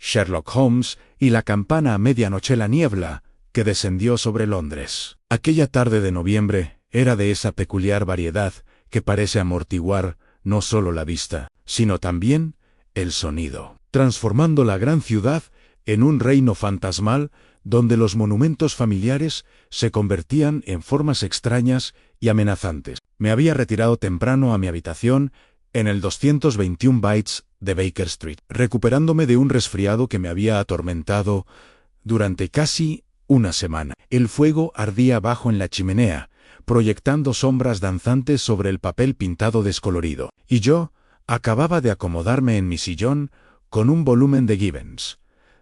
Sherlock Holmes y la campana a medianoche la niebla que descendió sobre Londres. Aquella tarde de noviembre era de esa peculiar variedad que parece amortiguar no solo la vista, sino también el sonido, transformando la gran ciudad en un reino fantasmal donde los monumentos familiares se convertían en formas extrañas y amenazantes. Me había retirado temprano a mi habitación en el 221 Bytes de Baker Street, recuperándome de un resfriado que me había atormentado durante casi una semana. El fuego ardía abajo en la chimenea, proyectando sombras danzantes sobre el papel pintado descolorido, y yo acababa de acomodarme en mi sillón con un volumen de Gibbons,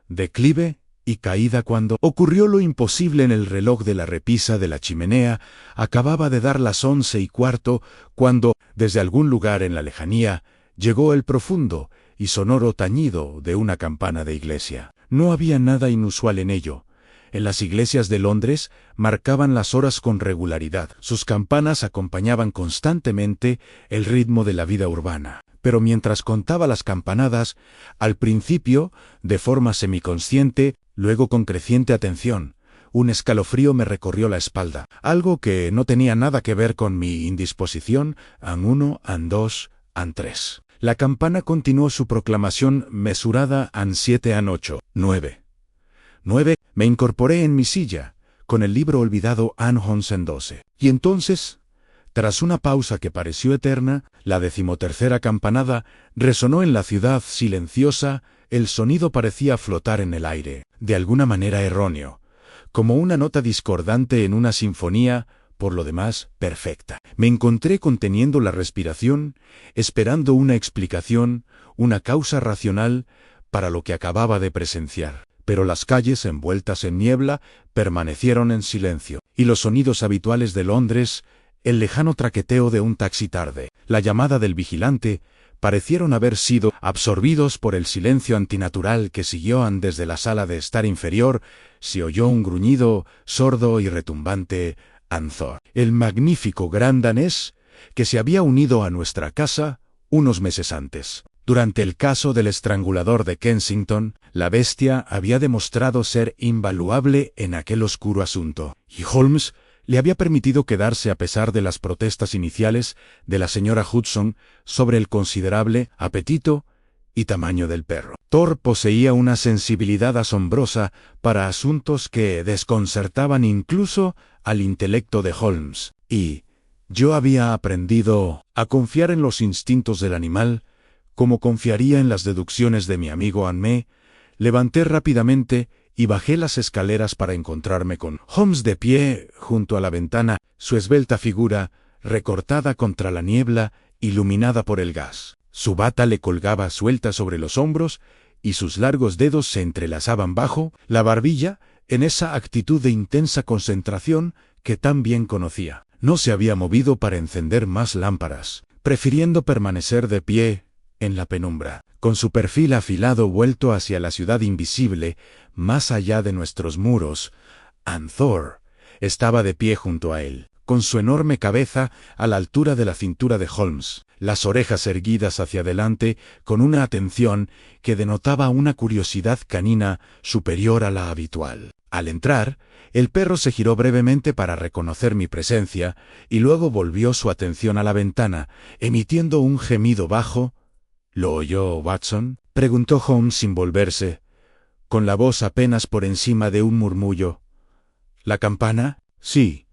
declive y caída cuando ocurrió lo imposible. En el reloj de la repisa de la chimenea acababa de dar las 11:15 cuando, desde algún lugar en la lejanía, llegó el profundo y sonoro tañido de una campana de iglesia. No había nada inusual en ello. En las iglesias de Londres marcaban las horas con regularidad. Sus campanas acompañaban constantemente el ritmo de la vida urbana. Pero mientras contaba las campanadas, al principio, de forma semiconsciente, luego con creciente atención, un escalofrío me recorrió la espalda, algo que no tenía nada que ver con mi indisposición. An 1, an 2, an 3. La campana continuó su proclamación mesurada. An 7, an 8, 9. 9. Me incorporé en mi silla, con el libro olvidado. An 11, en 12. Y entonces, tras una pausa que pareció eterna, la 13ª campanada resonó en la ciudad silenciosa. El sonido parecía flotar en el aire, de alguna manera erróneo, como una nota discordante en una sinfonía, por lo demás, perfecta. Me encontré conteniendo la respiración, esperando una explicación, una causa racional para lo que acababa de presenciar. Pero las calles, envueltas en niebla, permanecieron en silencio, y los sonidos habituales de Londres, el lejano traqueteo de un taxi tarde, la llamada del vigilante, parecieron haber sido absorbidos por el silencio antinatural que siguió. Desde la sala de estar inferior se oyó un gruñido sordo y retumbante. Anthor, el magnífico gran danés que se había unido a nuestra casa unos meses antes. Durante el caso del estrangulador de Kensington, la bestia había demostrado ser invaluable en aquel oscuro asunto, y Holmes le había permitido quedarse a pesar de las protestas iniciales de la señora Hudson sobre el considerable apetito y tamaño del perro. Thor poseía una sensibilidad asombrosa para asuntos que desconcertaban incluso al intelecto de Holmes, y yo había aprendido a confiar en los instintos del animal como confiaría en las deducciones de mi amigo Anne. Levanté rápidamente y bajé las escaleras para encontrarme con Holmes de pie junto a la ventana, su esbelta figura, recortada contra la niebla, iluminada por el gas. Su bata le colgaba suelta sobre los hombros y sus largos dedos se entrelazaban bajo la barbilla en esa actitud de intensa concentración que tan bien conocía. No se había movido para encender más lámparas, prefiriendo permanecer de pie en la penumbra, con su perfil afilado vuelto hacia la ciudad invisible, más allá de nuestros muros. Anthor estaba de pie junto a él, con su enorme cabeza a la altura de la cintura de Holmes, las orejas erguidas hacia adelante con una atención que denotaba una curiosidad canina superior a la habitual. Al entrar, el perro se giró brevemente para reconocer mi presencia y luego volvió su atención a la ventana, emitiendo un gemido bajo. ¿Lo oyó Watson?, preguntó Holmes sin volverse, con la voz apenas por encima de un murmullo. ¿La campana? Sí.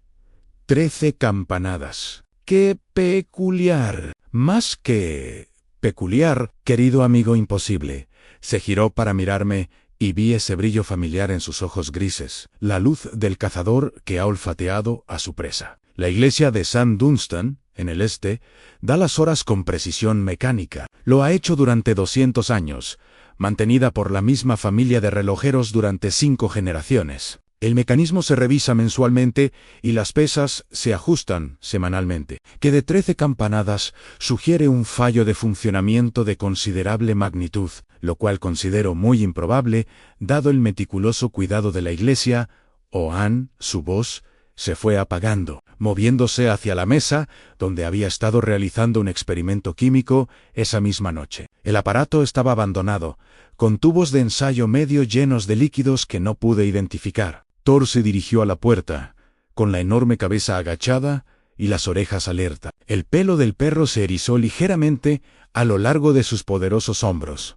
13 campanadas. ¡Qué peculiar! Más que peculiar, querido amigo imposible. Se giró para mirarme y vi ese brillo familiar en sus ojos grises, la luz del cazador que ha olfateado a su presa. La iglesia de St. Dunstan, en el este, da las horas con precisión mecánica. Lo ha hecho durante 200 años, mantenida por la misma familia de relojeros durante 5 generaciones. El mecanismo se revisa mensualmente y las pesas se ajustan semanalmente. Que de 13 campanadas sugiere un fallo de funcionamiento de considerable magnitud, lo cual considero muy improbable, dado el meticuloso cuidado de la iglesia. Anne, su voz, se fue apagando, moviéndose hacia la mesa donde había estado realizando un experimento químico esa misma noche. El aparato estaba abandonado, con tubos de ensayo medio llenos de líquidos que no pude identificar. Thor se dirigió a la puerta, con la enorme cabeza agachada y las orejas alerta. El pelo del perro se erizó ligeramente a lo largo de sus poderosos hombros,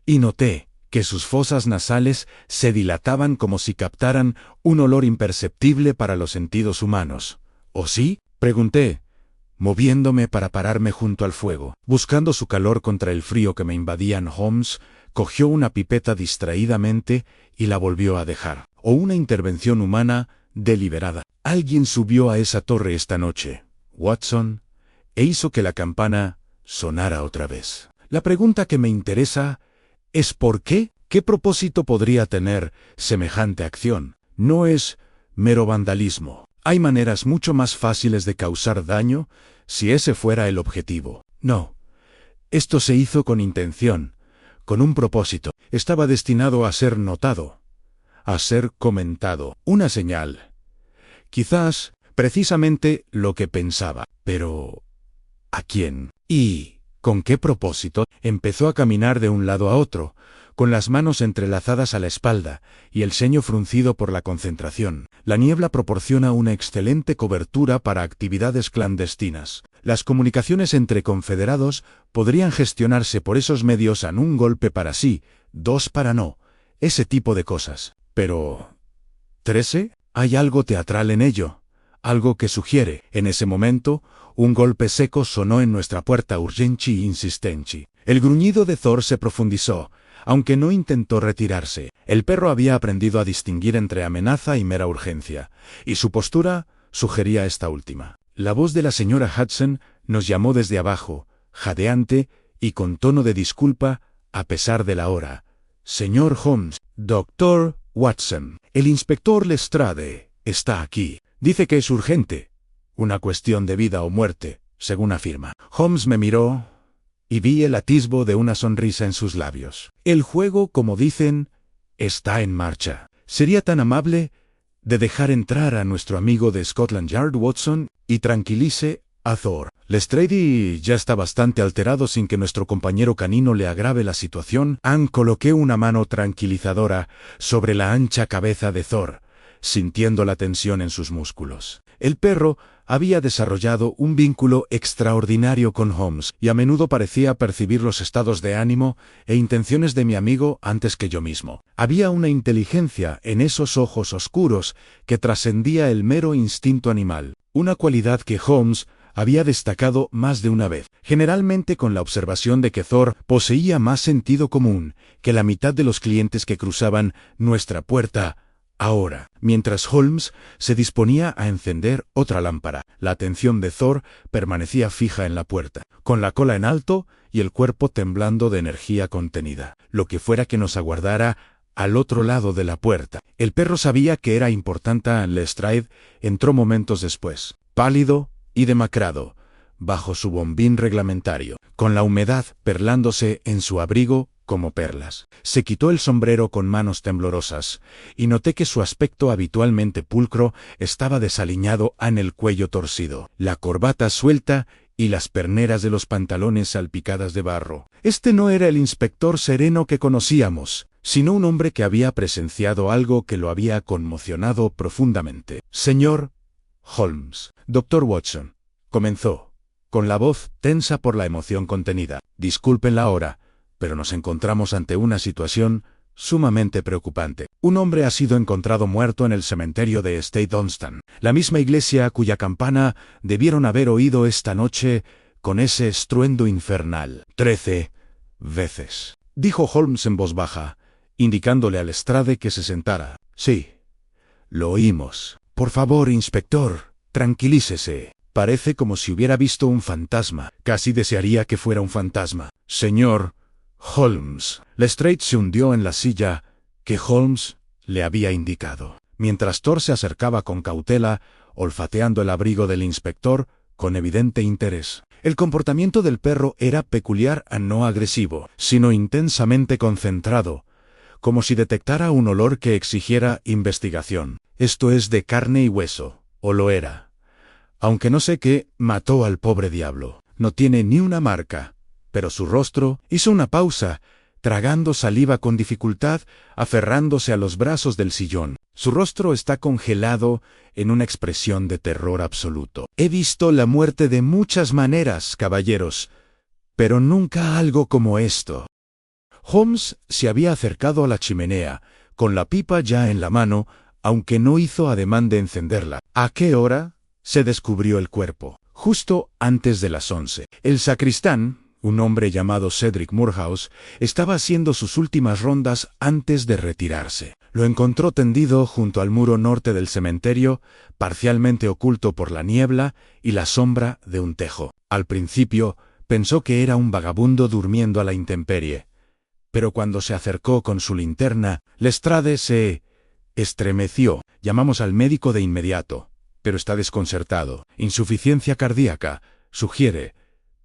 y noté que sus fosas nasales se dilataban como si captaran un olor imperceptible para los sentidos humanos. ¿O sí?, pregunté, moviéndome para pararme junto al fuego. Buscando su calor contra el frío que me invadían, Holmes cogió una pipeta distraídamente y la volvió a dejar. ¿O una intervención humana deliberada? Alguien subió a esa torre esta noche, Watson, e hizo que la campana sonara otra vez. La pregunta que me interesa es ¿por qué? ¿Qué propósito podría tener semejante acción? No es mero vandalismo. Hay maneras mucho más fáciles de causar daño si ese fuera el objetivo. No. Esto se hizo con intención, con un propósito. Estaba destinado a ser notado, a ser comentado. Una señal. Quizás, precisamente lo que pensaba. Pero ¿a quién? ¿Y con qué propósito? Empezó a caminar de un lado a otro, con las manos entrelazadas a la espalda y el ceño fruncido por la concentración. La niebla proporciona una excelente cobertura para actividades clandestinas. Las comunicaciones entre confederados podrían gestionarse por esos medios en un golpe para sí, dos para no, ese tipo de cosas. Pero ¿13? Hay algo teatral en ello, algo que sugiere. En ese momento, un golpe seco sonó en nuestra puerta urgenci e insistenci. El gruñido de Thor se profundizó, aunque no intentó retirarse. El perro había aprendido a distinguir entre amenaza y mera urgencia, y su postura sugería esta última. La voz de la señora Hudson nos llamó desde abajo, jadeante y con tono de disculpa, a pesar de la hora. Señor Holmes, Dr. Watson, el inspector Lestrade está aquí. Dice que es urgente. Una cuestión de vida o muerte, según afirma. Holmes me miró y vi el atisbo de una sonrisa en sus labios. El juego, como dicen, está en marcha. ¿Sería tan amable de dejar entrar a nuestro amigo de Scotland Yard, Watson, y tranquilice a Thor? Lestrade ya está bastante alterado sin que nuestro compañero canino le agrave la situación. Anne coloqué una mano tranquilizadora sobre la ancha cabeza de Thor, sintiendo la tensión en sus músculos. El perro había desarrollado un vínculo extraordinario con Holmes y a menudo parecía percibir los estados de ánimo e intenciones de mi amigo antes que yo mismo. Había una inteligencia en esos ojos oscuros que trascendía el mero instinto animal, una cualidad que Holmes había destacado más de una vez, generalmente con la observación de que Thor poseía más sentido común que la mitad de los clientes que cruzaban nuestra puerta. Ahora, mientras Holmes se disponía a encender otra lámpara, la atención de Thor permanecía fija en la puerta, con la cola en alto y el cuerpo temblando de energía contenida, lo que fuera que nos aguardara al otro lado de la puerta. El perro sabía que era importante. Lestrade entró momentos después, pálido y demacrado, bajo su bombín reglamentario, con la humedad perlándose en su abrigo como perlas. Se quitó el sombrero con manos temblorosas, y noté que su aspecto habitualmente pulcro estaba desaliñado en el cuello torcido, la corbata suelta y las perneras de los pantalones salpicadas de barro. Este no era el inspector sereno que conocíamos, sino un hombre que había presenciado algo que lo había conmocionado profundamente. Señor Holmes, Dr. Watson, comenzó, con la voz tensa por la emoción contenida. Disculpen la hora, pero nos encontramos ante una situación sumamente preocupante. Un hombre ha sido encontrado muerto en el cementerio de Stade Dunstan, la misma iglesia cuya campana debieron haber oído esta noche con ese estruendo infernal. 13 veces, dijo Holmes en voz baja, indicándole a Lestrade que se sentara. Sí, lo oímos. Por favor, inspector, tranquilícese. Parece como si hubiera visto un fantasma. Casi desearía que fuera un fantasma. Señor Holmes. Lestrade se hundió en la silla que Holmes le había indicado, mientras Thor se acercaba con cautela, olfateando el abrigo del inspector con evidente interés. El comportamiento del perro era peculiar y no agresivo, sino intensamente concentrado, como si detectara un olor que exigiera investigación. Esto es de carne y hueso, o lo era. Aunque no sé qué, mató al pobre diablo. No tiene ni una marca, pero su rostro hizo una pausa, tragando saliva con dificultad, aferrándose a los brazos del sillón. Su rostro está congelado en una expresión de terror absoluto. He visto la muerte de muchas maneras, caballeros, pero nunca algo como esto. Holmes se había acercado a la chimenea, con la pipa ya en la mano, aunque no hizo ademán de encenderla. ¿A qué hora se descubrió el cuerpo? Justo antes de las 11. El sacristán, un hombre llamado Cedric Moorhouse, estaba haciendo sus últimas rondas antes de retirarse. Lo encontró tendido junto al muro norte del cementerio, parcialmente oculto por la niebla y la sombra de un tejo. Al principio, pensó que era un vagabundo durmiendo a la intemperie, pero cuando se acercó con su linterna, Lestrade se estremeció. Llamamos al médico de inmediato, pero está desconcertado. Insuficiencia cardíaca, sugiere.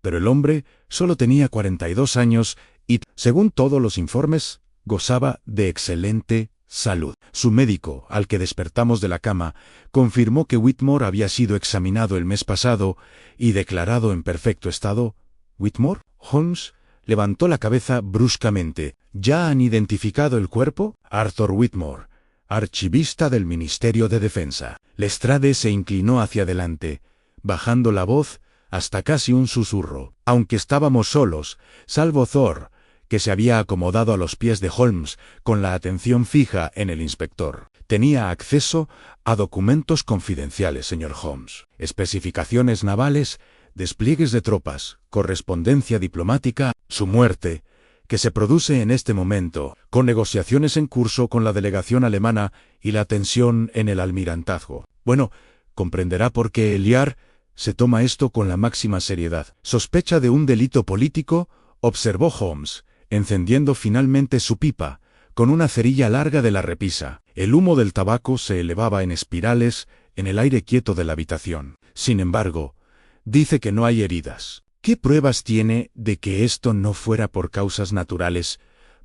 Pero el hombre solo tenía 42 años y, según todos los informes, gozaba de excelente salud. Su médico, al que despertamos de la cama, confirmó que Whitmore había sido examinado el mes pasado y declarado en perfecto estado. ¿Whitmore? Holmes levantó la cabeza bruscamente. ¿Ya han identificado el cuerpo? Arthur Whitmore, archivista del Ministerio de Defensa. Lestrade se inclinó hacia adelante, bajando la voz hasta casi un susurro. Aunque estábamos solos, salvo Thor, que se había acomodado a los pies de Holmes con la atención fija en el inspector. Tenía acceso a documentos confidenciales, señor Holmes. Especificaciones navales, despliegues de tropas, correspondencia diplomática, su muerte, que se produce en este momento, con negociaciones en curso con la delegación alemana y la tensión en el almirantazgo. Bueno, comprenderá por qué Eliar se toma esto con la máxima seriedad. ¿Sospecha de un delito político?, observó Holmes, encendiendo finalmente su pipa, con una cerilla larga de la repisa. El humo del tabaco se elevaba en espirales en el aire quieto de la habitación. Sin embargo, dice que no hay heridas. ¿Qué pruebas tiene de que esto no fuera por causas naturales,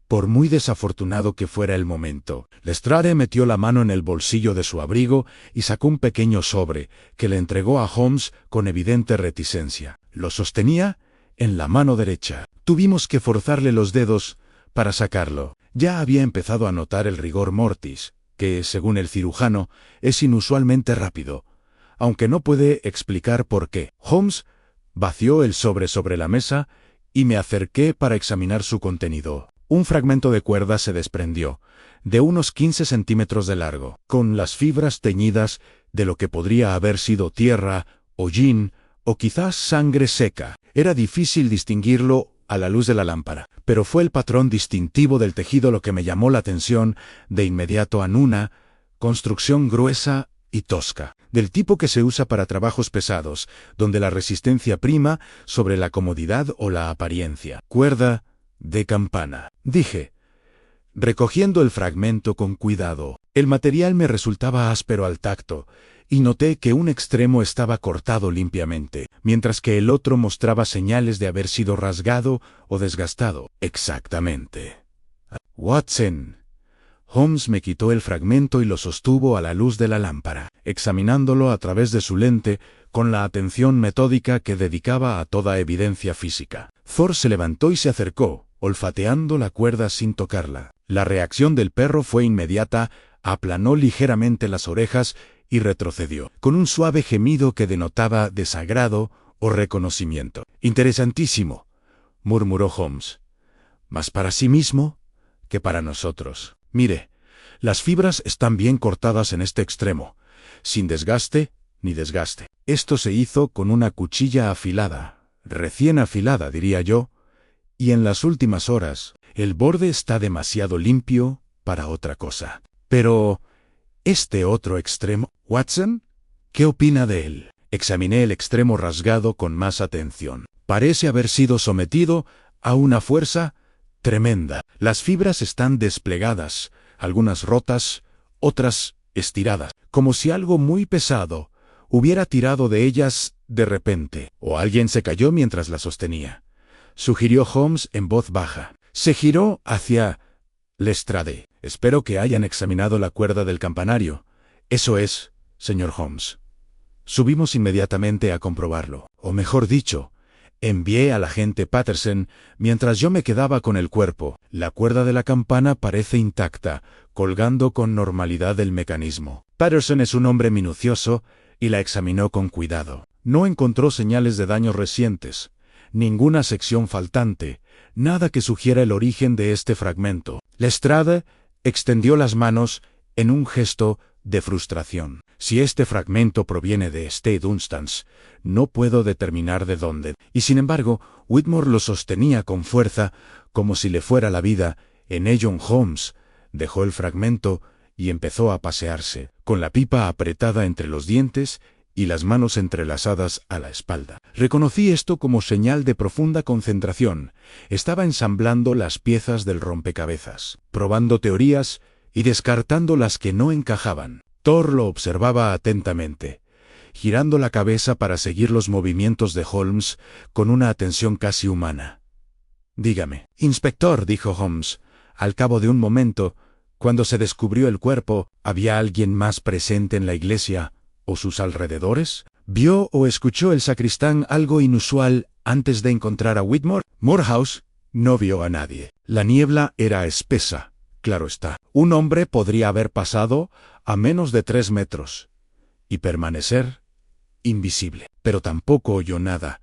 por muy desafortunado que fuera el momento? Lestrade metió la mano en el bolsillo de su abrigo y sacó un pequeño sobre, que le entregó a Holmes con evidente reticencia. Lo sostenía en la mano derecha. Tuvimos que forzarle los dedos para sacarlo. Ya había empezado a notar el rigor mortis, que, según el cirujano, es inusualmente rápido, aunque no puede explicar por qué. Holmes vació el sobre la mesa y me acerqué para examinar su contenido. Un fragmento de cuerda se desprendió, de unos 15 centímetros de largo, con las fibras teñidas de lo que podría haber sido tierra, hollín o quizás sangre seca. Era difícil distinguirlo a la luz de la lámpara, pero fue el patrón distintivo del tejido lo que me llamó la atención de inmediato. Anuna, construcción gruesa y tosca, del tipo que se usa para trabajos pesados, donde la resistencia prima sobre la comodidad o la apariencia. Cuerda de campana, dije, recogiendo el fragmento con cuidado. El material me resultaba áspero al tacto, y noté que un extremo estaba cortado limpiamente, mientras que el otro mostraba señales de haber sido rasgado o desgastado. Exactamente. Watson. Holmes me quitó el fragmento y lo sostuvo a la luz de la lámpara, examinándolo a través de su lente con la atención metódica que dedicaba a toda evidencia física. Thor se levantó y se acercó, olfateando la cuerda sin tocarla. La reacción del perro fue inmediata, aplanó ligeramente las orejas y retrocedió, con un suave gemido que denotaba desagrado o reconocimiento. Interesantísimo, murmuró Holmes, más para sí mismo que para nosotros. Mire, las fibras están bien cortadas en este extremo, sin desgaste ni desgaste. Esto se hizo con una cuchilla afilada, recién afilada diría yo, y en las últimas horas el borde está demasiado limpio para otra cosa. Pero este otro extremo, Watson, ¿qué opina de él? Examiné el extremo rasgado con más atención. Parece haber sido sometido a una fuerza tremenda. Las fibras están desplegadas, algunas rotas, otras estiradas, como si algo muy pesado hubiera tirado de ellas de repente, o alguien se cayó mientras la sostenía, sugirió Holmes en voz baja. Se giró hacia Lestrade. Espero que hayan examinado la cuerda del campanario. Eso es, señor Holmes. Subimos inmediatamente a comprobarlo, o mejor dicho, envié al agente Patterson mientras yo me quedaba con el cuerpo. La cuerda de la campana parece intacta, colgando con normalidad del mecanismo. Patterson es un hombre minucioso y la examinó con cuidado. No encontró señales de daños recientes, ninguna sección faltante, nada que sugiera el origen de este fragmento. Lestrade extendió las manos en un gesto de frustración. Si este fragmento proviene de St. Dunstan's, no puedo determinar de dónde. Y sin embargo, Whitmore lo sostenía con fuerza, como si le fuera la vida. En ello Holmes dejó el fragmento y empezó a pasearse, con la pipa apretada entre los dientes y las manos entrelazadas a la espalda. Reconocí esto como señal de profunda concentración. Estaba ensamblando las piezas del rompecabezas, probando teorías y descartando las que no encajaban. Thor lo observaba atentamente, girando la cabeza para seguir los movimientos de Holmes con una atención casi humana. «Dígame, inspector», dijo Holmes, al cabo de un momento, cuando se descubrió el cuerpo, ¿había alguien más presente en la iglesia o sus alrededores? ¿Vio o escuchó el sacristán algo inusual antes de encontrar a Whitmore? Morehouse no vio a nadie. La niebla era espesa, claro está. Un hombre podría haber pasado a menos de 3 metros y permanecer invisible, pero tampoco oyó nada,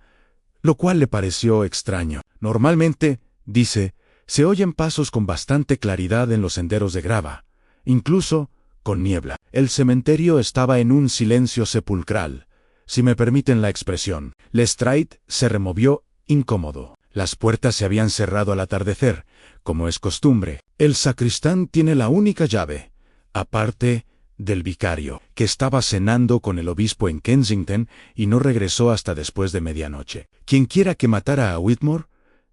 lo cual le pareció extraño. Normalmente, dice, se oyen pasos con bastante claridad en los senderos de grava, incluso con niebla. El cementerio estaba en un silencio sepulcral, si me permiten la expresión. Lestrade se removió incómodo. Las puertas se habían cerrado al atardecer, como es costumbre. El sacristán tiene la única llave, aparte del vicario, que estaba cenando con el obispo en Kensington y no regresó hasta después de medianoche. Quienquiera que matara a Whitmore,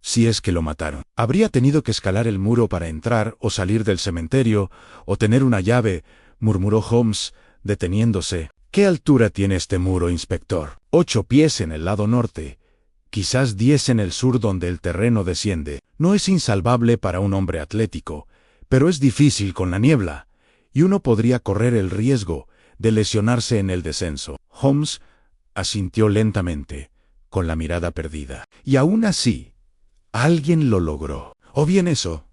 si es que lo mataron, habría tenido que escalar el muro para entrar o salir del cementerio, o tener una llave, murmuró Holmes, deteniéndose. ¿Qué altura tiene este muro, inspector? 8 pies en el lado norte, quizás 10 en el sur donde el terreno desciende. No es insalvable para un hombre atlético, pero es difícil con la niebla, y uno podría correr el riesgo de lesionarse en el descenso. Holmes asintió lentamente, con la mirada perdida. Y aún así, alguien lo logró. O bien eso,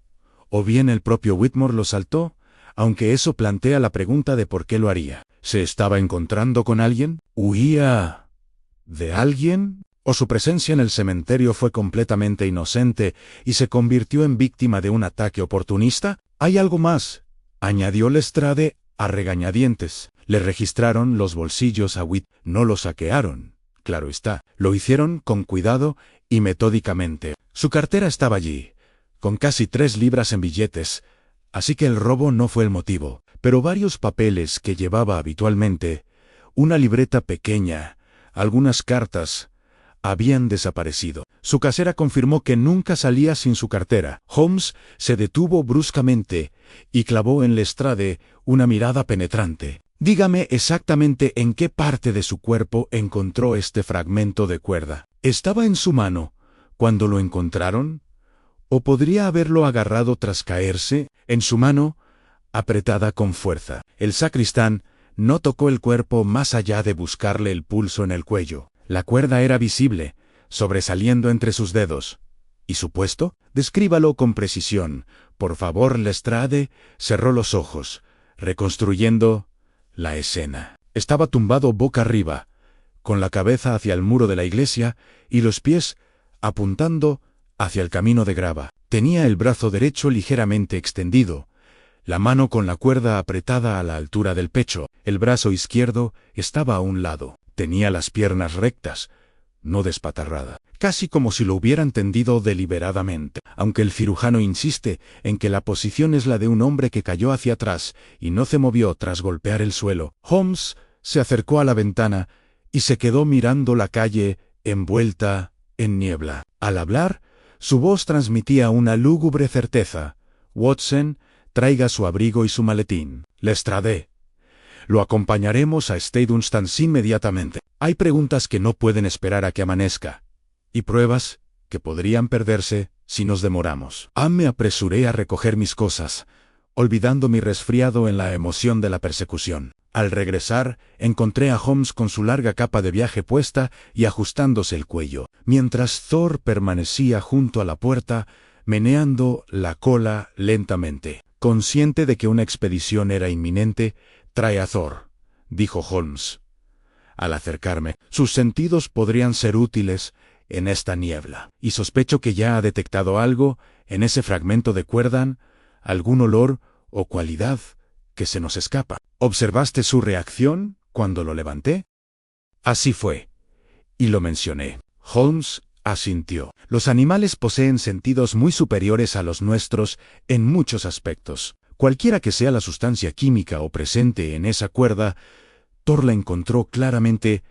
o bien el propio Whitmore lo saltó, aunque eso plantea la pregunta de por qué lo haría. ¿Se estaba encontrando con alguien? ¿Huía de alguien? ¿O su presencia en el cementerio fue completamente inocente y se convirtió en víctima de un ataque oportunista? Hay algo más, añadió Lestrade a regañadientes. Le registraron los bolsillos a Whitmore. No lo saquearon, claro está. Lo hicieron con cuidado y metódicamente. Su cartera estaba allí, con casi 3 libras en billetes, así que el robo no fue el motivo. Pero varios papeles que llevaba habitualmente, una libreta pequeña, algunas cartas, habían desaparecido. Su casera confirmó que nunca salía sin su cartera. Holmes se detuvo bruscamente y clavó en Lestrade una mirada penetrante. «Dígame exactamente en qué parte de su cuerpo encontró este fragmento de cuerda. ¿Estaba en su mano cuando lo encontraron? ¿O podría haberlo agarrado tras caerse? En su mano, apretada con fuerza. El sacristán no tocó el cuerpo más allá de buscarle el pulso en el cuello. La cuerda era visible, sobresaliendo entre sus dedos. ¿Y su puesto? Descríbalo con precisión. Por favor, Lestrade cerró los ojos, reconstruyendo la escena. Estaba tumbado boca arriba, con la cabeza hacia el muro de la iglesia y los pies apuntando hacia el camino de grava. Tenía el brazo derecho ligeramente extendido, la mano con la cuerda apretada a la altura del pecho. El brazo izquierdo estaba a un lado. Tenía las piernas rectas, no despatarrada, casi como si lo hubieran tendido deliberadamente. Aunque el cirujano insiste en que la posición es la de un hombre que cayó hacia atrás y no se movió tras golpear el suelo. Holmes se acercó a la ventana y se quedó mirando la calle envuelta en niebla. Al hablar, su voz transmitía una lúgubre certeza. «Watson, traiga su abrigo y su maletín. Lestrade, lo acompañaremos a St. Dunstan's inmediatamente. Hay preguntas que no pueden esperar a que amanezca, y pruebas que podrían perderse si nos demoramos». Me apresuré a recoger mis cosas, olvidando mi resfriado en la emoción de la persecución. Al regresar, encontré a Holmes con su larga capa de viaje puesta y ajustándose el cuello, mientras Thor permanecía junto a la puerta, meneando la cola lentamente. Consciente de que una expedición era inminente, «Trae a Thor», dijo Holmes. Al acercarme, sus sentidos podrían ser útiles en esta niebla, y sospecho que ya ha detectado algo en ese fragmento de cuerda, algún olor o cualidad que se nos escapa. ¿Observaste su reacción cuando lo levanté? Así fue. Y lo mencioné. Holmes asintió. Los animales poseen sentidos muy superiores a los nuestros en muchos aspectos. Cualquiera que sea la sustancia química o presente en esa cuerda, Thor la encontró claramente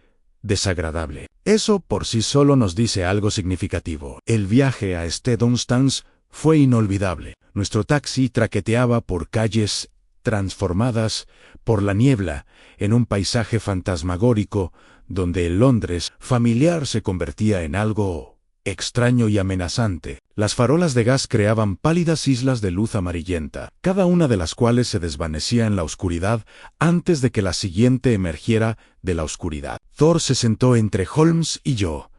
desagradable. Eso por sí solo nos dice algo significativo. El viaje a Dunstans fue inolvidable. Nuestro taxi traqueteaba por calles transformadas por la niebla en un paisaje fantasmagórico donde el Londres familiar se convertía en algo extraño y amenazante. Las farolas de gas creaban pálidas islas de luz amarillenta, cada una de las cuales se desvanecía en la oscuridad antes de que la siguiente emergiera de la oscuridad. Thor se sentó entre Holmes y yo,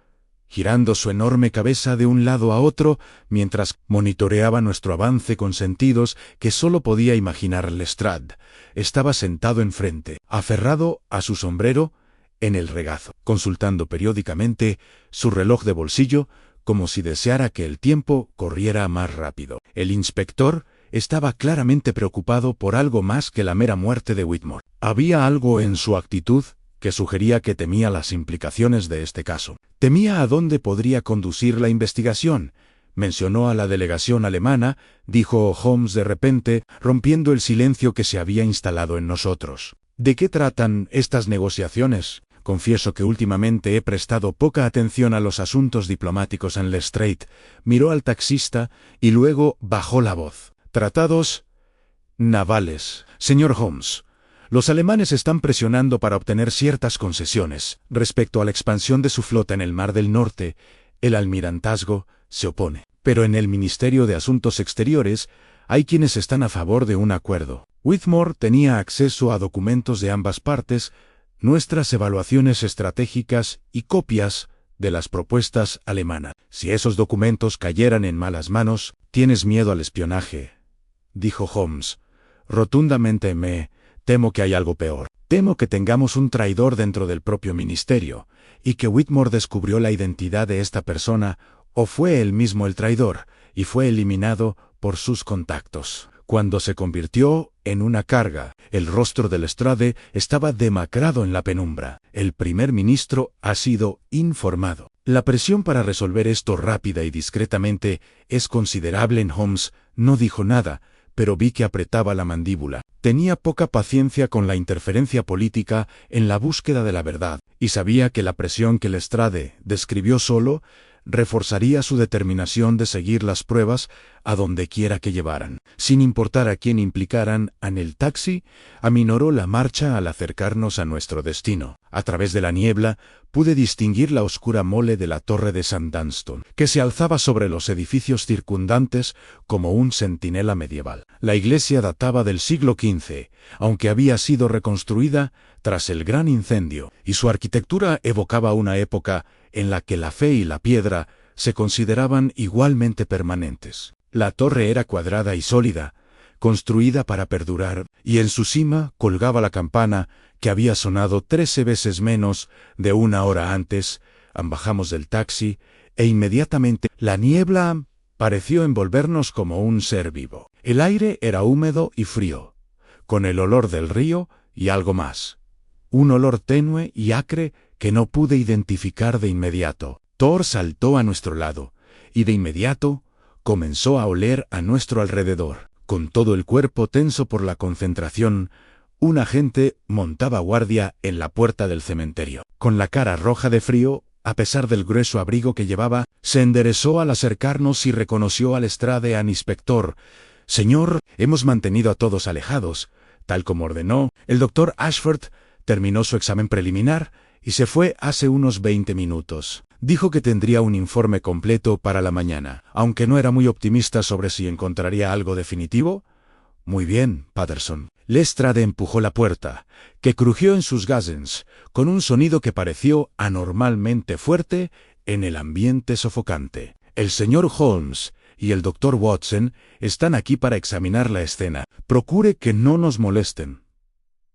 girando su enorme cabeza de un lado a otro mientras monitoreaba nuestro avance con sentidos que solo podía imaginar Lestrade. Estaba sentado enfrente, aferrado a su sombrero en el regazo, consultando periódicamente su reloj de bolsillo como si deseara que el tiempo corriera más rápido. El inspector estaba claramente preocupado por algo más que la mera muerte de Whitmore. Había algo en su actitud que sugería que temía las implicaciones de este caso. Temía a dónde podría conducir la investigación. Mencionó a la delegación alemana, dijo Holmes de repente, rompiendo el silencio que se había instalado en nosotros. ¿De qué tratan estas negociaciones? Confieso que últimamente he prestado poca atención a los asuntos diplomáticos en Lestrade. Miró al taxista y luego bajó la voz. Tratados navales, señor Holmes. Los alemanes están presionando para obtener ciertas concesiones. Respecto a la expansión de su flota en el Mar del Norte, el almirantazgo se opone. Pero en el Ministerio de Asuntos Exteriores hay quienes están a favor de un acuerdo. Whitmore tenía acceso a documentos de ambas partes, nuestras evaluaciones estratégicas y copias de las propuestas alemanas. Si esos documentos cayeran en malas manos, ¿tienes miedo al espionaje?, dijo Holmes. Rotundamente temo que hay algo peor. Temo que tengamos un traidor dentro del propio ministerio, y que Whitmore descubrió la identidad de esta persona, o fue él mismo el traidor, y fue eliminado por sus contactos. Cuando se convirtió en una carga, el rostro de Lestrade estaba demacrado en la penumbra. El primer ministro ha sido informado. La presión para resolver esto rápida y discretamente es considerable en Holmes. No dijo nada, pero vi que apretaba la mandíbula. Tenía poca paciencia con la interferencia política en la búsqueda de la verdad, y sabía que la presión que Lestrade describió solo reforzaría su determinación de seguir las pruebas a donde quiera que llevaran. Sin importar a quién implicaran en el taxi, aminoró la marcha al acercarnos a nuestro destino. A través de la niebla pude distinguir la oscura mole de la torre de St. Dunstan, que se alzaba sobre los edificios circundantes como un centinela medieval. La iglesia databa del siglo XV, aunque había sido reconstruida tras el gran incendio, y su arquitectura evocaba una época en la que la fe y la piedra se consideraban igualmente permanentes. La torre era cuadrada y sólida, construida para perdurar, y en su cima colgaba la campana que había sonado 13 veces menos de una hora antes. Bajamos del taxi, e inmediatamente la niebla pareció envolvernos como un ser vivo. El aire era húmedo y frío, con el olor del río y algo más. Un olor tenue y acre que no pude identificar de inmediato. Thor saltó a nuestro lado, y de inmediato comenzó a oler a nuestro alrededor. Con todo el cuerpo tenso por la concentración, un agente montaba guardia en la puerta del cementerio. Con la cara roja de frío, a pesar del grueso abrigo que llevaba, se enderezó al acercarnos y reconoció al Lestrade al inspector. «Señor, hemos mantenido a todos alejados, tal como ordenó. El doctor Ashford terminó su examen preliminar y se fue hace unos 20 minutos. Dijo que tendría un informe completo para la mañana, aunque no era muy optimista sobre si encontraría algo definitivo». «Muy bien, Patterson. Lestrade empujó la puerta, que crujió en sus gasens, con un sonido que pareció anormalmente fuerte en el ambiente sofocante. El señor Holmes y el doctor Watson están aquí para examinar la escena. Procure que no nos molesten.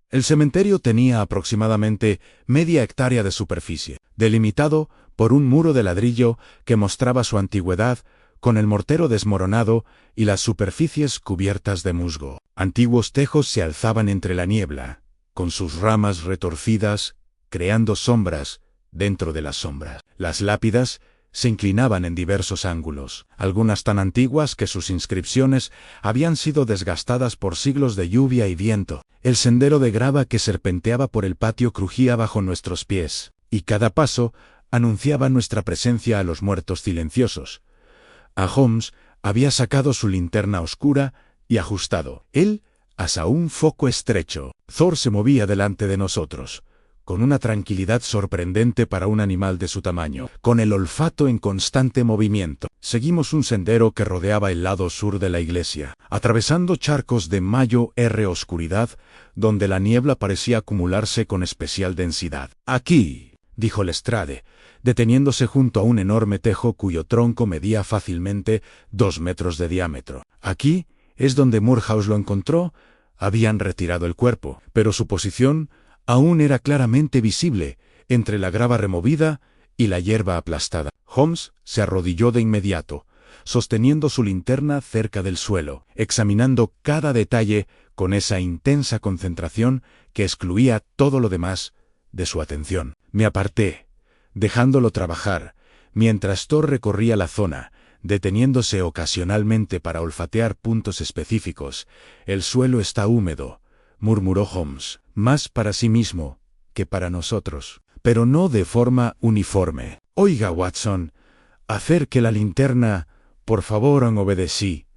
El cementerio tenía aproximadamente media hectárea de superficie, delimitado por un muro de ladrillo que mostraba su antigüedad, con el mortero desmoronado y las superficies cubiertas de musgo. Antiguos tejos se alzaban entre la niebla, con sus ramas retorcidas, creando sombras dentro de las sombras. Las lápidas se inclinaban en diversos ángulos, algunas tan antiguas que sus inscripciones habían sido desgastadas por siglos de lluvia y viento. El sendero de grava que serpenteaba por el patio crujía bajo nuestros pies, y cada paso anunciaba nuestra presencia a los muertos silenciosos. A Holmes había sacado su linterna oscura y ajustado. Él asó un foco estrecho. Thor se movía delante de nosotros, con una tranquilidad sorprendente para un animal de su tamaño, con el olfato en constante movimiento. Seguimos un sendero que rodeaba el lado sur de la iglesia, atravesando charcos de mayo oscuridad, donde la niebla parecía acumularse con especial densidad. «Aquí», dijo Lestrade, deteniéndose junto a un enorme tejo cuyo tronco medía fácilmente 2 metros de diámetro. «Aquí es donde Moorhouse lo encontró». Habían retirado el cuerpo, pero su posición aún era claramente visible entre la grava removida y la hierba aplastada. Holmes se arrodilló de inmediato, sosteniendo su linterna cerca del suelo, examinando cada detalle con esa intensa concentración que excluía todo lo demás de su atención. Me aparté, dejándolo trabajar, mientras Thor recorría la zona, deteniéndose ocasionalmente para olfatear puntos específicos. «El suelo está húmedo», murmuró Holmes, más para sí mismo que para nosotros, pero no de forma uniforme. «Oiga, Watson, acerque la linterna, por favor». Obedecí,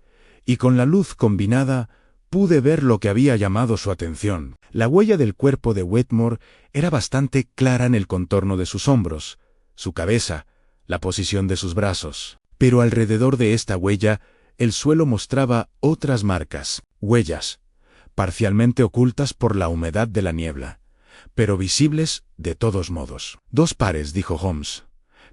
y con la luz combinada pude ver lo que había llamado su atención. La huella del cuerpo de Whitmore era bastante clara en el contorno de sus hombros, su cabeza, la posición de sus brazos. Pero alrededor de esta huella, el suelo mostraba otras marcas, huellas, parcialmente ocultas por la humedad de la niebla, pero visibles de todos modos. «2 pares», dijo Holmes,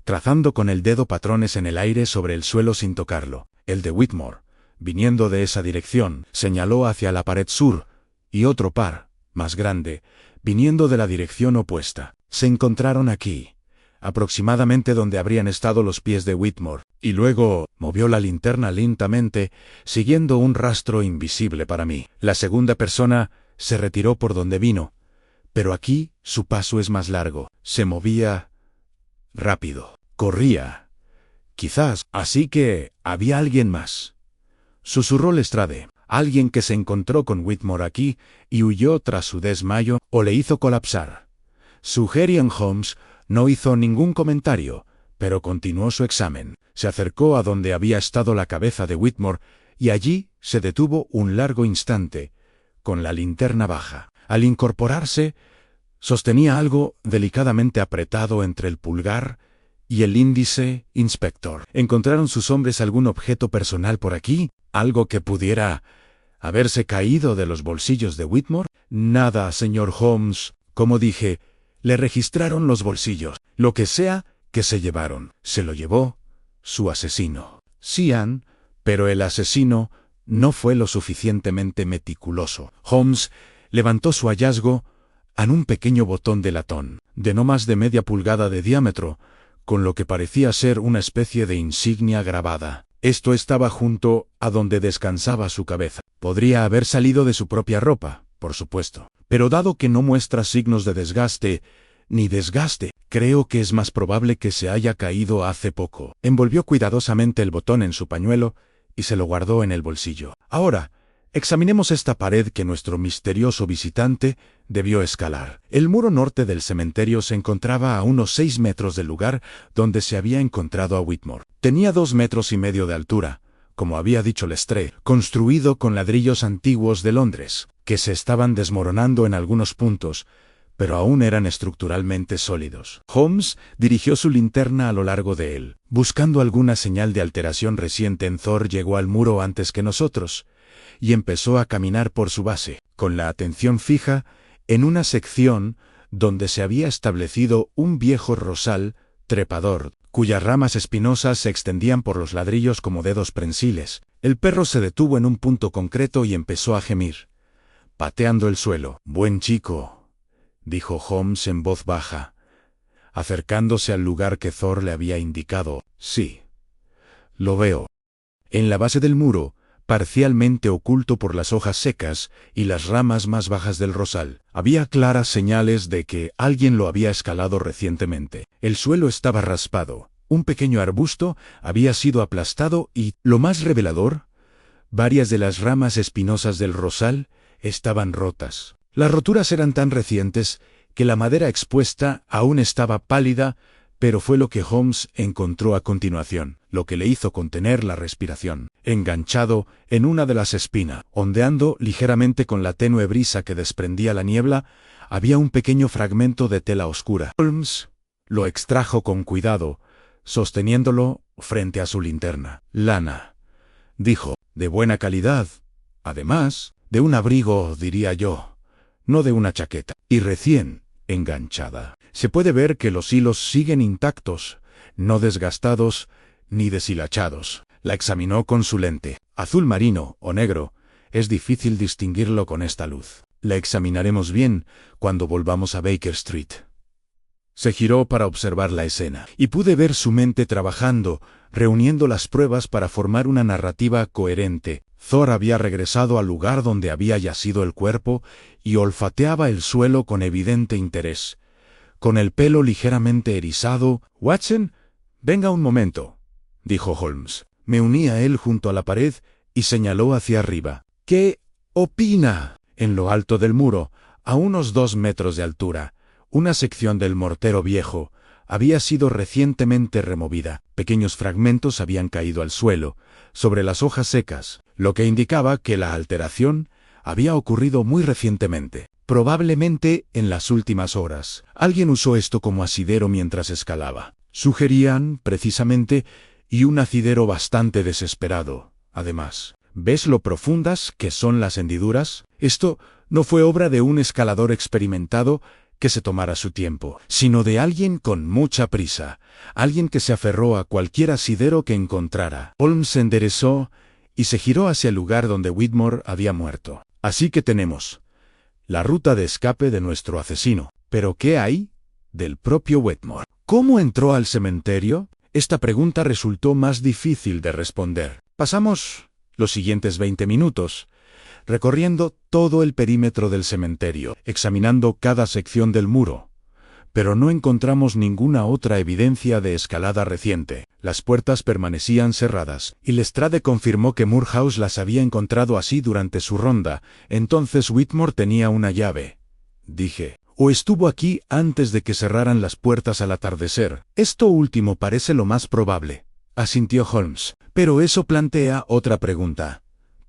trazando con el dedo patrones en el aire sobre el suelo sin tocarlo. «El de Whitmore, viniendo de esa dirección», señaló hacia la pared sur, «y otro par, más grande, viniendo de la dirección opuesta. Se encontraron aquí, aproximadamente donde habrían estado los pies de Whitmore». Y luego movió la linterna lentamente, siguiendo un rastro invisible para mí. «La segunda persona se retiró por donde vino, pero aquí su paso es más largo. Se movía rápido. Corría. Quizás, así que había alguien más», susurró Lestrade. «Alguien que se encontró con Whitmore aquí y huyó tras su desmayo o le hizo colapsar». Sugirió Holmes. No hizo ningún comentario, pero continuó su examen. Se acercó a donde había estado la cabeza de Whitmore y allí se detuvo un largo instante, con la linterna baja. Al incorporarse, sostenía algo delicadamente apretado entre el pulgar y el índice. «Inspector, ¿encontraron sus hombres algún objeto personal por aquí? ¿Algo que pudiera haberse caído de los bolsillos de Whitmore?» «Nada, señor Holmes. Como dije, le registraron los bolsillos. Lo que sea que se llevaron, se lo llevó su asesino». «Sí, Ann, pero el asesino no fue lo suficientemente meticuloso». Holmes levantó su hallazgo en un pequeño botón de latón, de no más de media pulgada de diámetro, con lo que parecía ser una especie de insignia grabada. Esto estaba junto a donde descansaba su cabeza. Podría haber salido de su propia ropa, por supuesto, pero dado que no muestra signos de desgaste, creo que es más probable que se haya caído hace poco. Envolvió cuidadosamente el botón en su pañuelo y se lo guardó en el bolsillo. «Ahora, examinemos esta pared que nuestro misterioso visitante debió escalar». El muro norte del cementerio se encontraba a unos 6 metros del lugar donde se había encontrado a Whitmore. Tenía 2,5 metros de altura, como había dicho Lestrade, construido con ladrillos antiguos de Londres, que se estaban desmoronando en algunos puntos, pero aún eran estructuralmente sólidos. Holmes dirigió su linterna a lo largo de él, buscando alguna señal de alteración reciente. Thor llegó al muro antes que nosotros y empezó a caminar por su base. con la atención fija en una sección donde se había establecido un viejo rosal trepador, cuyas ramas espinosas se extendían por los ladrillos como dedos prensiles. El perro se detuvo en un punto concreto y empezó a gemir, pateando el suelo. «Buen chico», dijo Holmes en voz baja, acercándose al lugar que Thor le había indicado. «Sí, lo veo». En la base del muro, parcialmente oculto por las hojas secas y las ramas más bajas del rosal, había claras señales de que alguien lo había escalado recientemente. El suelo estaba raspado, un pequeño arbusto había sido aplastado y, lo más revelador, varias de las ramas espinosas del rosal estaban rotas. Las roturas eran tan recientes que la madera expuesta aún estaba pálida, pero fue lo que Holmes encontró a continuación, lo que le hizo contener la respiración. Enganchado en una de las espinas, ondeando ligeramente con la tenue brisa que desprendía la niebla, había un pequeño fragmento de tela oscura. Holmes lo extrajo con cuidado, sosteniéndolo frente a su linterna. «Lana», dijo, «de buena calidad. Además, de un abrigo, diría yo, no de una chaqueta. Y recién enganchada. Se puede ver que los hilos siguen intactos, no desgastados ni deshilachados». La examinó con su lente. «Azul marino o negro, es difícil distinguirlo con esta luz. La examinaremos bien cuando volvamos a Baker Street». Se giró para observar la escena, y pude ver su mente trabajando, reuniendo las pruebas para formar una narrativa coherente. Thor había regresado al lugar donde había yacido el cuerpo y olfateaba el suelo con evidente interés. Con el pelo ligeramente erizado. «Watson, venga un momento», dijo Holmes. Me uní a él junto a la pared y señaló hacia arriba. «¿Qué opina?» En lo alto del muro, a unos 2 metros de altura, una sección del mortero viejo había sido recientemente removida. Pequeños fragmentos habían caído al suelo, sobre las hojas secas, lo que indicaba que la alteración había ocurrido muy recientemente. Probablemente en las últimas horas. Alguien usó esto como asidero mientras escalaba. Sugerían, precisamente, y un asidero bastante desesperado. Además, ¿ves lo profundas que son las hendiduras? Esto no fue obra de un escalador experimentado que se tomara su tiempo, sino de alguien con mucha prisa, alguien que se aferró a cualquier asidero que encontrara. Holmes se enderezó y se giró hacia el lugar donde Whitmore había muerto. Así que tenemos la ruta de escape de nuestro asesino. ¿Pero qué hay del propio Whitmore? ¿Cómo entró al cementerio? Esta pregunta resultó más difícil de responder. Pasamos los siguientes 20 minutos recorriendo todo el perímetro del cementerio, examinando cada sección del muro, pero no encontramos ninguna otra evidencia de escalada reciente. Las puertas permanecían cerradas, y Lestrade confirmó que Moorhouse las había encontrado así durante su ronda. Entonces Whitmore tenía una llave, dije, o estuvo aquí antes de que cerraran las puertas al atardecer. Esto último parece lo más probable, asintió Holmes, pero eso plantea otra pregunta.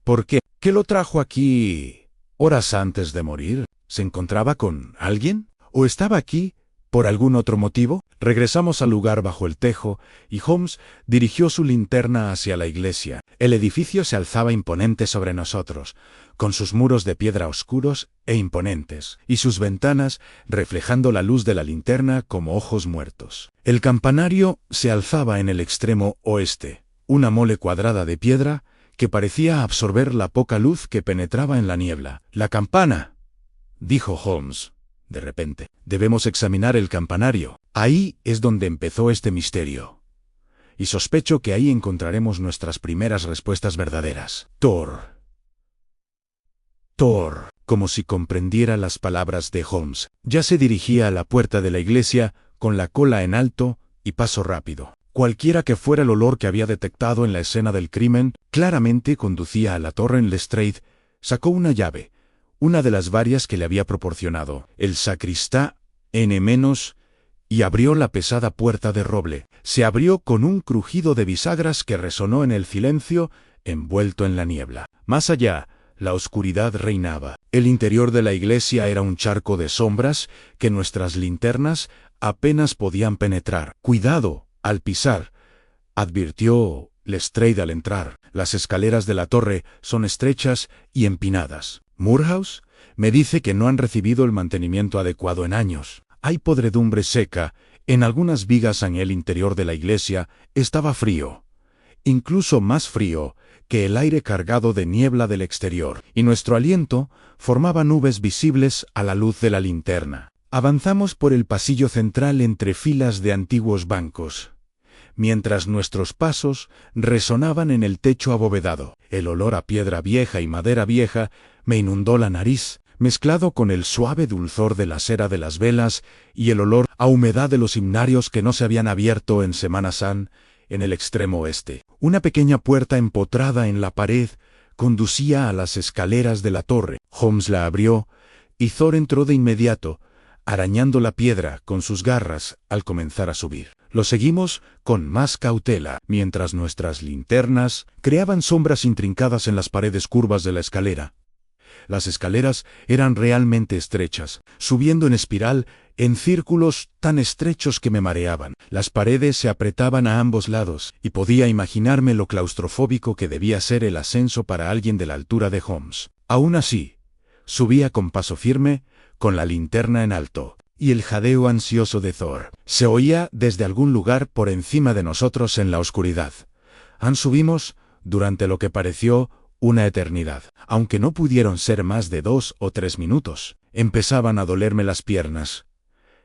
¿Por qué? ¿Qué lo trajo aquí horas antes de morir? ¿Se encontraba con alguien? ¿O estaba aquí por algún otro motivo? Regresamos al lugar bajo el tejo, y Holmes dirigió su linterna hacia la iglesia. El edificio se alzaba imponente sobre nosotros, con sus muros de piedra oscuros e imponentes, y sus ventanas reflejando la luz de la linterna como ojos muertos. El campanario se alzaba en el extremo oeste, una mole cuadrada de piedra que parecía absorber la poca luz que penetraba en la niebla. «La campana», dijo Holmes, de repente. «Debemos examinar el campanario. Ahí es donde empezó este misterio. Y sospecho que ahí encontraremos nuestras primeras respuestas verdaderas». Thor, como si comprendiera las palabras de Holmes, ya se dirigía a la puerta de la iglesia con la cola en alto y paso rápido. Cualquiera que fuera el olor que había detectado en la escena del crimen, claramente conducía a la torre en Lestrade. Sacó una llave, una de las varias que le había proporcionado el sacristán N-, y abrió la pesada puerta de roble. Se abrió con un crujido de bisagras que resonó en el silencio, envuelto en la niebla. Más allá, la oscuridad reinaba. El interior de la iglesia era un charco de sombras que nuestras linternas apenas podían penetrar. «Cuidado al pisar», advirtió Lestrade al entrar. «Las escaleras de la torre son estrechas y empinadas». «¿Moorhouse Me dice que no han recibido el mantenimiento adecuado en años. Hay podredumbre seca. En algunas vigas en el interior de la iglesia estaba frío, incluso más frío que el aire cargado de niebla del exterior, y nuestro aliento formaba nubes visibles a la luz de la linterna. Avanzamos por el pasillo central entre filas de antiguos bancos, mientras nuestros pasos resonaban en el techo abovedado. El olor a piedra vieja y madera vieja me inundó la nariz, mezclado con el suave dulzor de la cera de las velas y el olor a humedad de los himnarios que no se habían abierto en Semana San en el extremo oeste. Una pequeña puerta empotrada en la pared conducía a las escaleras de la torre. Holmes la abrió y Thor entró de inmediato, arañando la piedra con sus garras al comenzar a subir. Lo seguimos con más cautela, mientras nuestras linternas creaban sombras intrincadas en las paredes curvas de la escalera. Las escaleras eran realmente estrechas, subiendo en espiral en círculos tan estrechos que me mareaban. Las paredes se apretaban a ambos lados, y podía imaginarme lo claustrofóbico que debía ser el ascenso para alguien de la altura de Holmes. Aún así, subía con paso firme, con la linterna en alto, y el jadeo ansioso de Thor se oía desde algún lugar por encima de nosotros en la oscuridad. Subimos durante lo que pareció una eternidad, aunque no pudieron ser más de 2 o 3 minutos. Empezaban a dolerme las piernas,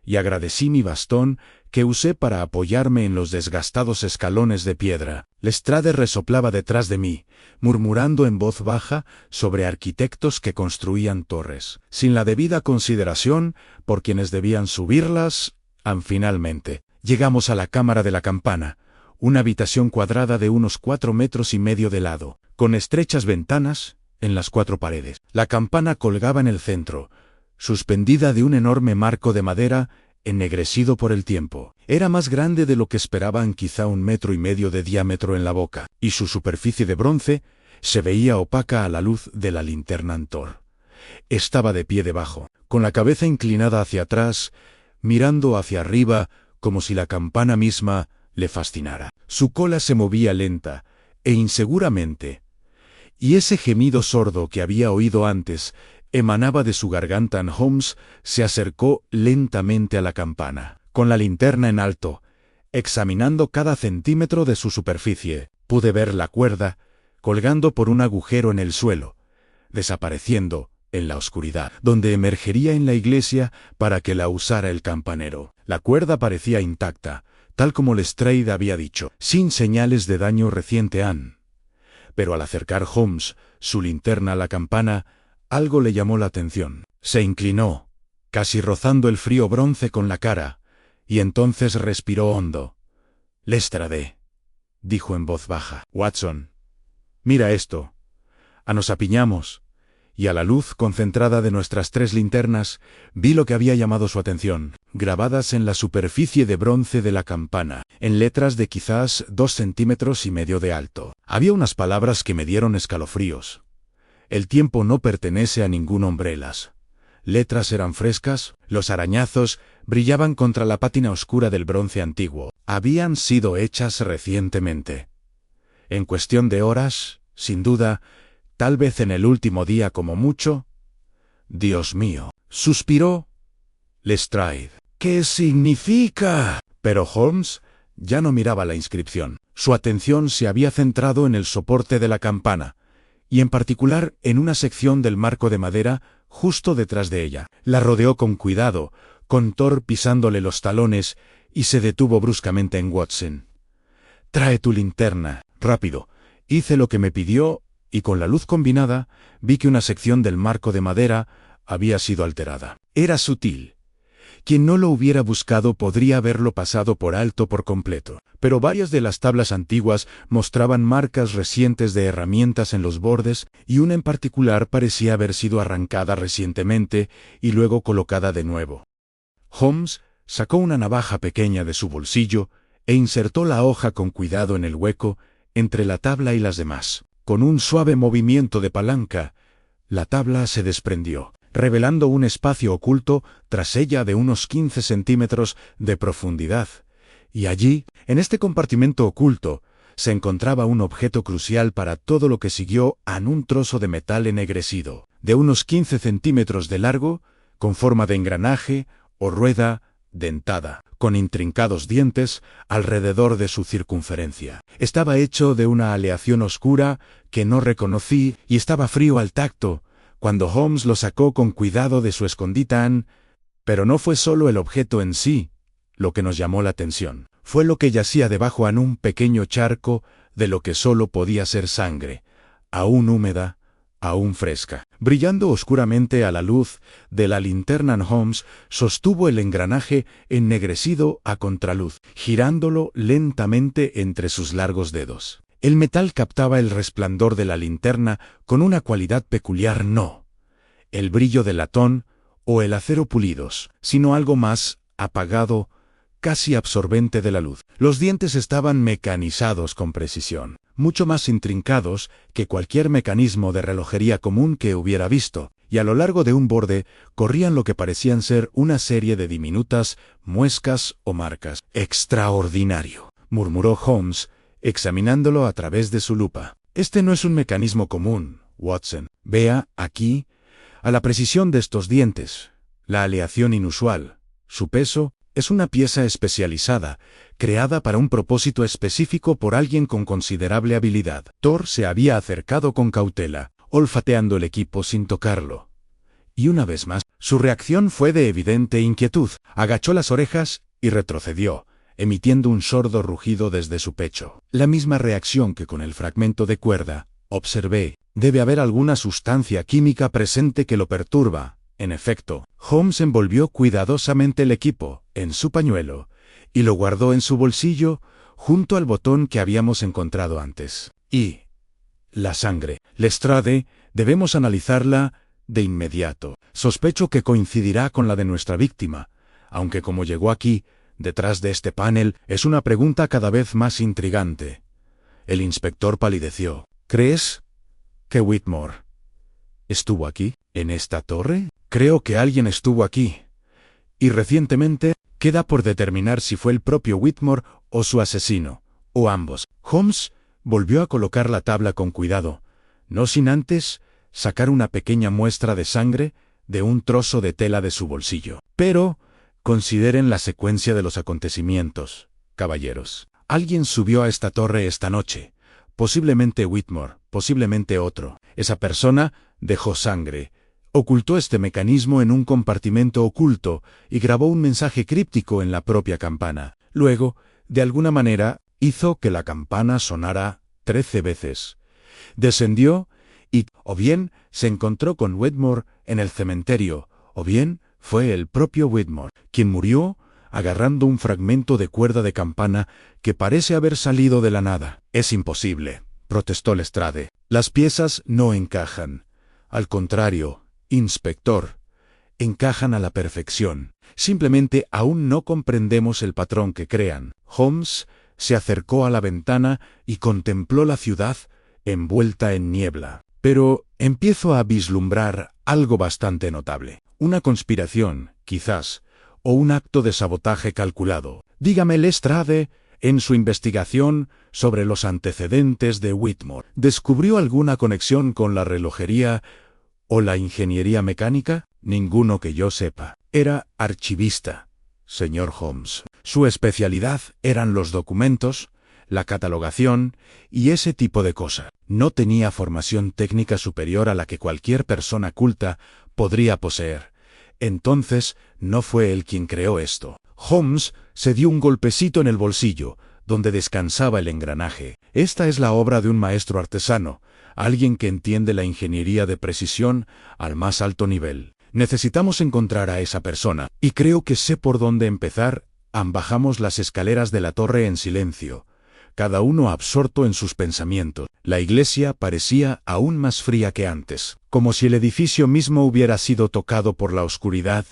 y agradecí mi bastón que usé para apoyarme en los desgastados escalones de piedra. Lestrade resoplaba detrás de mí, murmurando en voz baja sobre arquitectos que construían torres, sin la debida consideración por quienes debían subirlas. Finalmente, llegamos a la cámara de la campana, una habitación cuadrada de unos 4,5 metros de lado, con estrechas ventanas en las 4 paredes. La campana colgaba en el centro, suspendida de un enorme marco de madera ennegrecido por el tiempo. Era más grande de lo que esperaban, quizá 1,5 metros de diámetro en la boca, y su superficie de bronce se veía opaca a la luz de la linterna Thor. Estaba de pie debajo, con la cabeza inclinada hacia atrás, mirando hacia arriba como si la campana misma le fascinara. Su cola se movía lenta e inseguramente, y ese gemido sordo que había oído antes emanaba de su garganta. Holmes se acercó lentamente a la campana, con la linterna en alto, examinando cada centímetro de su superficie. Pude ver la cuerda colgando por un agujero en el suelo, desapareciendo en la oscuridad, donde emergería en la iglesia para que la usara el campanero. La cuerda parecía intacta, tal como Lestrade había dicho, sin señales de daño reciente. Pero al acercar Holmes su linterna a la campana, algo le llamó la atención. Se inclinó, casi rozando el frío bronce con la cara, y entonces respiró hondo. «Lestrade», dijo en voz baja. «Watson, mira esto». Nos apiñamos, y a la luz concentrada de nuestras 3 linternas, vi lo que había llamado su atención, grabadas en la superficie de bronce de la campana, en letras de quizás 2,5 centímetros de alto. Había unas palabras que me dieron escalofríos. «El tiempo no pertenece a ningún hombrelas». Letras eran frescas, los arañazos brillaban contra la pátina oscura del bronce antiguo. Habían sido hechas recientemente. En cuestión de horas, sin duda, tal vez en el último día como mucho. «Dios mío», suspiró Lestrade. «¿Qué significa?» Pero Holmes ya no miraba la inscripción. Su atención se había centrado en el soporte de la campana, y en particular en una sección del marco de madera justo detrás de ella. La rodeó con cuidado, con Thor pisándole los talones, y se detuvo bruscamente en Watson. «Trae tu linterna, rápido». Hice lo que me pidió, y con la luz combinada vi que una sección del marco de madera había sido alterada. Era sutil. Quien no lo hubiera buscado podría haberlo pasado por alto por completo, pero varias de las tablas antiguas mostraban marcas recientes de herramientas en los bordes, y una en particular parecía haber sido arrancada recientemente y luego colocada de nuevo. Holmes sacó una navaja pequeña de su bolsillo e insertó la hoja con cuidado en el hueco entre la tabla y las demás. Con un suave movimiento de palanca, la tabla se desprendió, revelando un espacio oculto tras ella de unos 15 centímetros de profundidad, y allí, en este compartimento oculto, se encontraba un objeto crucial para todo lo que siguió, un trozo de metal ennegrecido. de unos 15 centímetros de largo, con forma de engranaje o rueda dentada, con intrincados dientes alrededor de su circunferencia. Estaba hecho de una aleación oscura que no reconocí y estaba frío al tacto, cuando Holmes lo sacó con cuidado de su escondite, pero no fue solo el objeto en sí lo que nos llamó la atención. Fue lo que yacía debajo en un pequeño charco de lo que solo podía ser sangre, aún húmeda, aún fresca. Brillando oscuramente a la luz de la linterna, Holmes sostuvo el engranaje ennegrecido a contraluz, girándolo lentamente entre sus largos dedos. El metal captaba el resplandor de la linterna con una cualidad peculiar, no el brillo del latón o el acero pulidos, sino algo más apagado, casi absorbente de la luz. Los dientes estaban mecanizados con precisión, mucho más intrincados que cualquier mecanismo de relojería común que hubiera visto, y a lo largo de un borde corrían lo que parecían ser una serie de diminutas muescas o marcas. «Extraordinario», murmuró Holmes, examinándolo a través de su lupa. «Este no es un mecanismo común, Watson. Vea, aquí, a la precisión de estos dientes, la aleación inusual, su peso. Es una pieza especializada, creada para un propósito específico por alguien con considerable habilidad». Thor se había acercado con cautela, olfateando el equipo sin tocarlo. Y una vez más, su reacción fue de evidente inquietud. Agachó las orejas y retrocedió, emitiendo un sordo rugido desde su pecho. La misma reacción que con el fragmento de cuerda, observé. Debe haber alguna sustancia química presente que lo perturba. En efecto, Holmes envolvió cuidadosamente el equipo en su pañuelo y lo guardó en su bolsillo junto al botón que habíamos encontrado antes. Y la sangre. Lestrade, debemos analizarla de inmediato. Sospecho que coincidirá con la de nuestra víctima, aunque como llegó aquí, detrás de este panel, es una pregunta cada vez más intrigante. El inspector palideció. ¿Crees que Whitmore estuvo aquí, en esta torre? Creo que alguien estuvo aquí. Y recientemente, queda por determinar si fue el propio Whitmore o su asesino, o ambos. Holmes volvió a colocar la tabla con cuidado, no sin antes sacar una pequeña muestra de sangre de un trozo de tela de su bolsillo. Pero consideren la secuencia de los acontecimientos, caballeros. Alguien subió a esta torre esta noche. Posiblemente Whitmore, posiblemente otro. Esa persona dejó sangre, ocultó este mecanismo en un compartimento oculto y grabó un mensaje críptico en la propia campana. Luego, de alguna manera, hizo que la campana sonara 13 veces. Descendió y, o bien, se encontró con Whitmore en el cementerio, o bien fue el propio Whitmore quien murió agarrando un fragmento de cuerda de campana que parece haber salido de la nada. «Es imposible», protestó Lestrade. «Las piezas no encajan. Al contrario, inspector, encajan a la perfección. Simplemente aún no comprendemos el patrón que crean». Holmes se acercó a la ventana y contempló la ciudad envuelta en niebla. «Pero empiezo a vislumbrar algo bastante notable. Una conspiración, quizás, o un acto de sabotaje calculado. Dígame, Lestrade, en su investigación sobre los antecedentes de Whitmore, ¿descubrió alguna conexión con la relojería o la ingeniería mecánica?» «Ninguno que yo sepa. Era archivista, señor Holmes. Su especialidad eran los documentos, la catalogación y ese tipo de cosa. No tenía formación técnica superior a la que cualquier persona culta podría poseer. Entonces, no fue él quien creó esto». Holmes se dio un golpecito en el bolsillo, donde descansaba el engranaje. «Esta es la obra de un maestro artesano, alguien que entiende la ingeniería de precisión al más alto nivel. Necesitamos encontrar a esa persona, y creo que sé por dónde empezar». Bajamos las escaleras de la torre en silencio, cada uno absorto en sus pensamientos. La iglesia parecía aún más fría que antes, como si el edificio mismo hubiera sido tocado por la oscuridad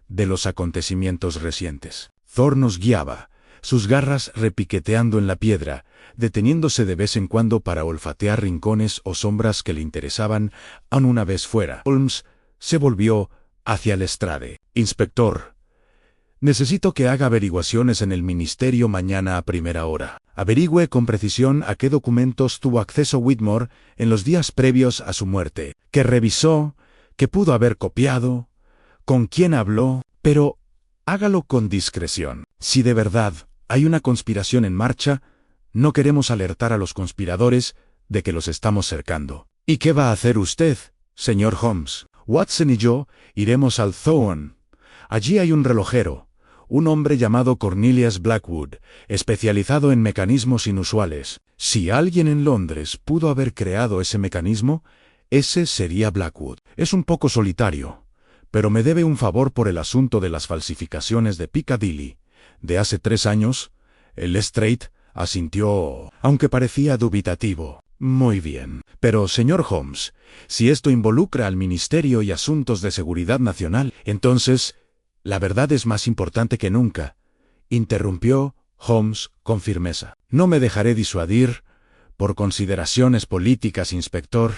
de los acontecimientos recientes. Thor nos guiaba, sus garras repiqueteando en la piedra, deteniéndose de vez en cuando para olfatear rincones o sombras que le interesaban, aun una vez fuera. Holmes se volvió hacia Lestrade. «Inspector, necesito que haga averiguaciones en el ministerio mañana a primera hora. Averigüe con precisión a qué documentos tuvo acceso Whitmore en los días previos a su muerte, que revisó, que pudo haber copiado, con quién habló, pero hágalo con discreción. Si de verdad hay una conspiración en marcha, no queremos alertar a los conspiradores de que los estamos cercando. ¿Y qué va a hacer usted, señor Holmes? Watson y yo iremos al Thorn. Allí hay un relojero, un hombre llamado Cornelius Blackwood, especializado en mecanismos inusuales. Si alguien en Londres pudo haber creado ese mecanismo, ese sería Blackwood. Es un poco solitario, pero me debe un favor por el asunto de las falsificaciones de Piccadilly. De hace 3 años, el Lestrade asintió, aunque parecía dubitativo. Muy bien. Pero, señor Holmes, si esto involucra al Ministerio y Asuntos de Seguridad Nacional, entonces, la verdad es más importante que nunca, interrumpió Holmes con firmeza. No me dejaré disuadir por consideraciones políticas, inspector,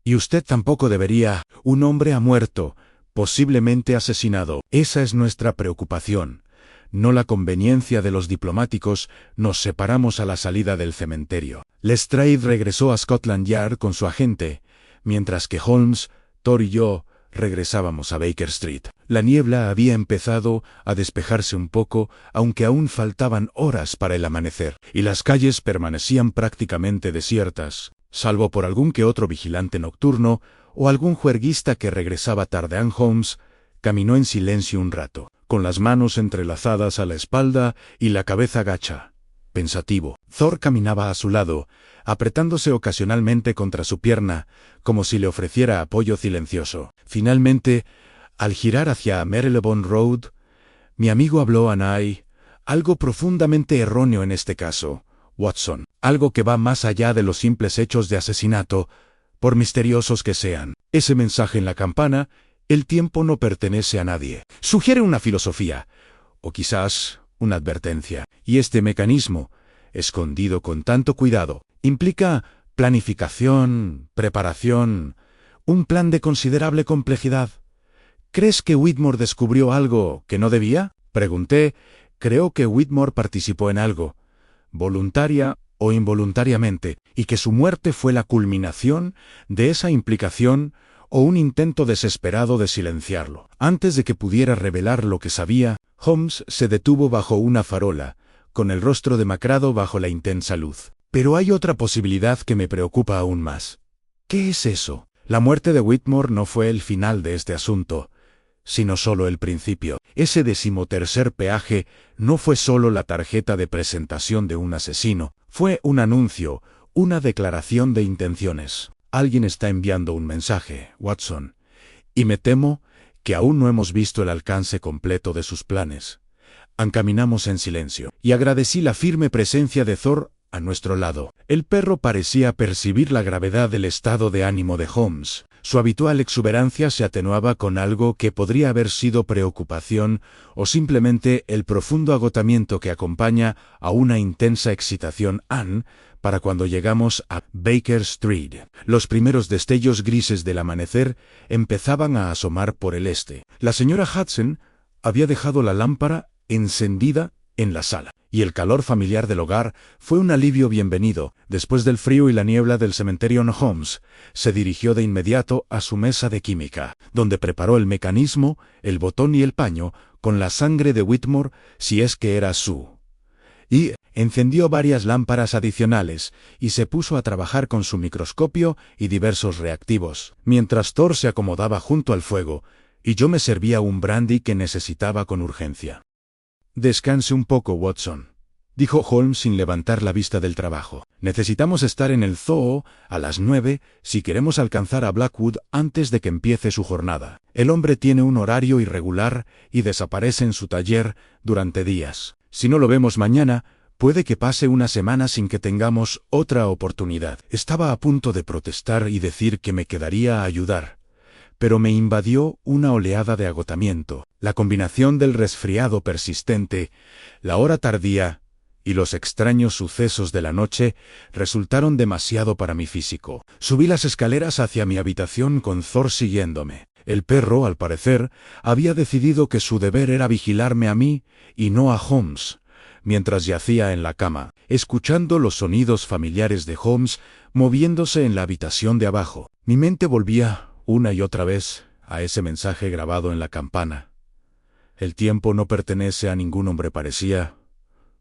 y usted tampoco debería. Un hombre ha muerto, posiblemente asesinado. Esa es nuestra preocupación. No la conveniencia de los diplomáticos. Nos separamos a la salida del cementerio. Lestrade regresó a Scotland Yard con su agente, mientras que Holmes, Thor y yo regresábamos a Baker Street. La niebla había empezado a despejarse un poco, aunque aún faltaban horas para el amanecer, y las calles permanecían prácticamente desiertas, salvo por algún que otro vigilante nocturno o algún juerguista que regresaba tarde. Holmes caminó en silencio un rato, con las manos entrelazadas a la espalda y la cabeza gacha, pensativo. Thor caminaba a su lado, apretándose ocasionalmente contra su pierna, como si le ofreciera apoyo silencioso. Finalmente, al girar hacia Marylebone Road, mi amigo habló a Nye, algo profundamente erróneo en este caso, Watson, algo que va más allá de los simples hechos de asesinato, por misteriosos que sean. Ese mensaje en la campana: el tiempo no pertenece a nadie, sugiere una filosofía, o quizás una advertencia. Y este mecanismo, escondido con tanto cuidado, implica planificación, preparación, un plan de considerable complejidad. ¿Crees que Whitmore descubrió algo que no debía? Pregunté. Creo que Whitmore participó en algo, voluntaria o involuntariamente, y que su muerte fue la culminación de esa implicación o un intento desesperado de silenciarlo. Antes de que pudiera revelar lo que sabía, Holmes se detuvo bajo una farola, con el rostro demacrado bajo la intensa luz. Pero hay otra posibilidad que me preocupa aún más. ¿Qué es eso? La muerte de Whitmore no fue el final de este asunto, sino solo el principio. Ese 13º peaje no fue solo la tarjeta de presentación de un asesino, fue un anuncio, una declaración de intenciones. Alguien está enviando un mensaje, Watson, y me temo que aún no hemos visto el alcance completo de sus planes. Caminamos en silencio, y agradecí la firme presencia de Thor a nuestro lado. El perro parecía percibir la gravedad del estado de ánimo de Holmes. Su habitual exuberancia se atenuaba con algo que podría haber sido preocupación o simplemente el profundo agotamiento que acompaña a una intensa excitación. Para cuando llegamos a Baker Street, los primeros destellos grises del amanecer empezaban a asomar por el este. La señora Hudson había dejado la lámpara encendida en la sala, y el calor familiar del hogar fue un alivio bienvenido. Después del frío y la niebla del cementerio, Holmes se dirigió de inmediato a su mesa de química, donde preparó el mecanismo, el botón y el paño, con la sangre de Whitmore, si es que era su, y encendió varias lámparas adicionales, y se puso a trabajar con su microscopio y diversos reactivos, mientras Thor se acomodaba junto al fuego, y yo me servía un brandy que necesitaba con urgencia. «Descanse un poco, Watson», dijo Holmes sin levantar la vista del trabajo. «Necesitamos estar en el zoo a las 9 si queremos alcanzar a Blackwood antes de que empiece su jornada. El hombre tiene un horario irregular y desaparece en su taller durante días. Si no lo vemos mañana, puede que pase una semana sin que tengamos otra oportunidad». Estaba a punto de protestar y decir que me quedaría a ayudar, pero me invadió una oleada de agotamiento. La combinación del resfriado persistente, la hora tardía y los extraños sucesos de la noche resultaron demasiado para mi físico. Subí las escaleras hacia mi habitación con Thor siguiéndome. El perro, al parecer, había decidido que su deber era vigilarme a mí y no a Holmes, mientras yacía en la cama, escuchando los sonidos familiares de Holmes moviéndose en la habitación de abajo. Mi mente volvía una y otra vez a ese mensaje grabado en la campana. El tiempo no pertenece a ningún hombre, parecía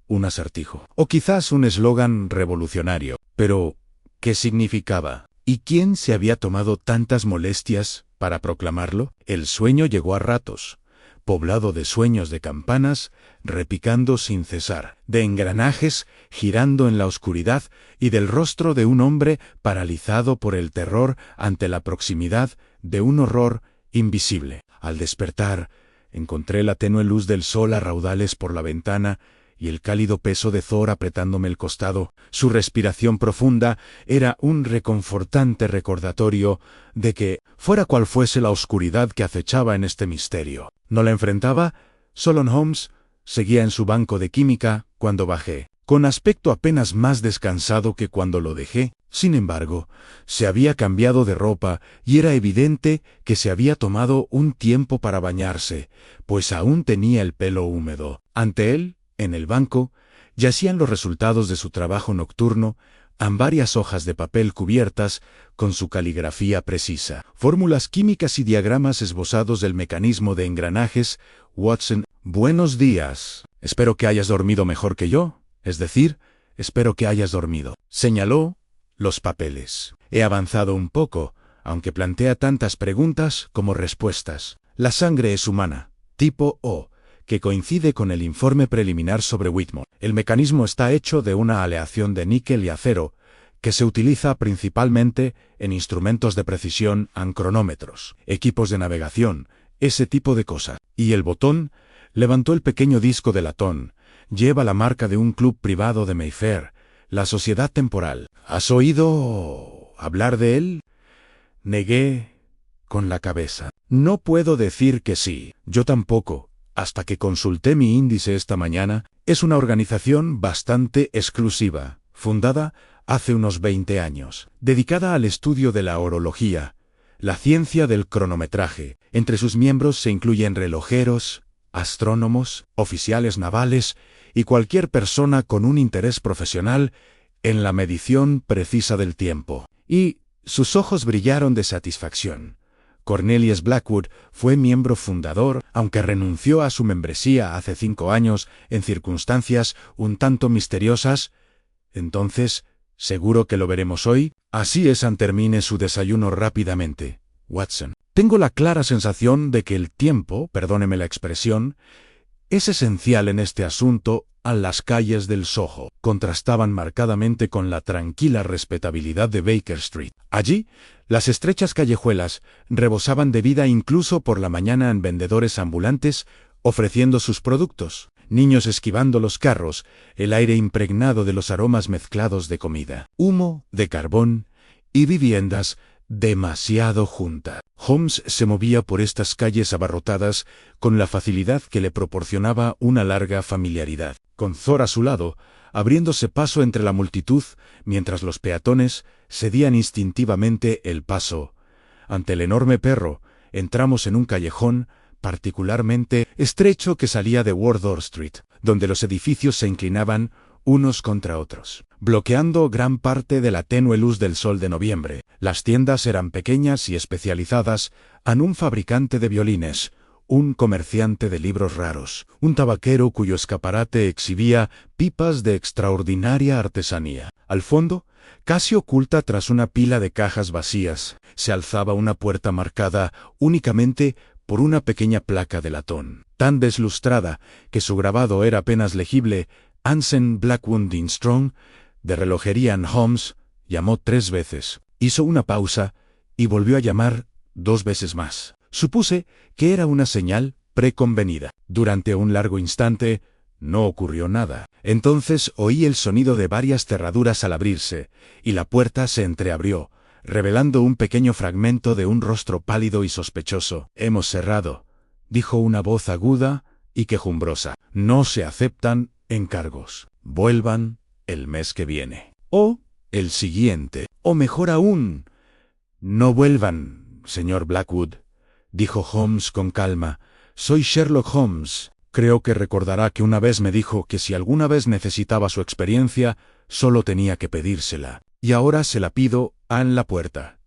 un acertijo. O quizás un eslogan revolucionario. Pero, ¿qué significaba? ¿Y quién se había tomado tantas molestias para proclamarlo? El sueño llegó a ratos, poblado de sueños de campanas, repicando sin cesar, de engranajes girando en la oscuridad y del rostro de un hombre paralizado por el terror ante la proximidad de un horror invisible. Al despertar, encontré la tenue luz del sol a raudales por la ventana y el cálido peso de Thor apretándome el costado. Su respiración profunda era un reconfortante recordatorio de que, fuera cual fuese la oscuridad que acechaba en este misterio, no la enfrentaba. Solon Holmes seguía en su banco de química cuando bajé, con aspecto apenas más descansado que cuando lo dejé. Sin embargo, se había cambiado de ropa y era evidente que se había tomado un tiempo para bañarse, pues aún tenía el pelo húmedo. Ante él, en el banco, yacían los resultados de su trabajo nocturno, en varias hojas de papel cubiertas con su caligrafía precisa. Fórmulas químicas y diagramas esbozados del mecanismo de engranajes. Watson, buenos días. Espero que hayas dormido mejor que yo. Es decir, espero que hayas dormido. Señaló los papeles. He avanzado un poco, aunque plantea tantas preguntas como respuestas. La sangre es humana, tipo O, que coincide con el informe preliminar sobre Whitmore. El mecanismo está hecho de una aleación de níquel y acero, que se utiliza principalmente en instrumentos de precisión, en cronómetros, equipos de navegación, ese tipo de cosas. Y el botón levantó el pequeño disco de latón. Lleva la marca de un club privado de Mayfair, la Sociedad Temporal. ¿Has oído hablar de él? Negué con la cabeza. No puedo decir que sí. Yo tampoco. Hasta que consulté mi índice esta mañana. Es una organización bastante exclusiva, fundada hace unos 20 años, dedicada al estudio de la horología, la ciencia del cronometraje. Entre sus miembros se incluyen relojeros, astrónomos, oficiales navales y cualquier persona con un interés profesional en la medición precisa del tiempo. Y sus ojos brillaron de satisfacción. Cornelius Blackwood fue miembro fundador, aunque renunció a su membresía hace 5 años en circunstancias un tanto misteriosas. Entonces, ¿seguro que lo veremos hoy? Así es. Termine su desayuno rápidamente, Watson. Tengo la clara sensación de que el tiempo, perdóneme la expresión, es esencial en este asunto. Las calles del Soho contrastaban marcadamente con la tranquila respetabilidad de Baker Street. Allí, las estrechas callejuelas rebosaban de vida incluso por la mañana en vendedores ambulantes ofreciendo sus productos, niños esquivando los carros, el aire impregnado de los aromas mezclados de comida, humo, de carbón y viviendas demasiado juntas. Holmes se movía por estas calles abarrotadas con la facilidad que le proporcionaba una larga familiaridad, con Thor a su lado, abriéndose paso entre la multitud, mientras los peatones cedían instintivamente el paso. Ante el enorme perro, entramos en un callejón particularmente estrecho que salía de Wardour Street, donde los edificios se inclinaban unos contra otros, bloqueando gran parte de la tenue luz del sol de noviembre. Las tiendas eran pequeñas y especializadas en un fabricante de violines, un comerciante de libros raros, un tabaquero cuyo escaparate exhibía pipas de extraordinaria artesanía. Al fondo, casi oculta tras una pila de cajas vacías, se alzaba una puerta marcada únicamente por una pequeña placa de latón, tan deslustrada que su grabado era apenas legible. Anson Blackwood Strong, de relojería en Holmes, llamó 3 veces, hizo una pausa y volvió a llamar 2 veces más. Supuse que era una señal preconvenida. Durante un largo instante no ocurrió nada. Entonces oí el sonido de varias cerraduras al abrirse, y la puerta se entreabrió, revelando un pequeño fragmento de un rostro pálido y sospechoso. «Hemos cerrado», dijo una voz aguda y quejumbrosa. «No se aceptan encargos. Vuelvan el mes que viene. O el siguiente. O mejor aún, no vuelvan, señor Blackwood», dijo Holmes con calma. «Soy Sherlock Holmes. Creo que recordará que una vez me dijo que si alguna vez necesitaba su experiencia, solo tenía que pedírsela. Y ahora se la pido en la puerta.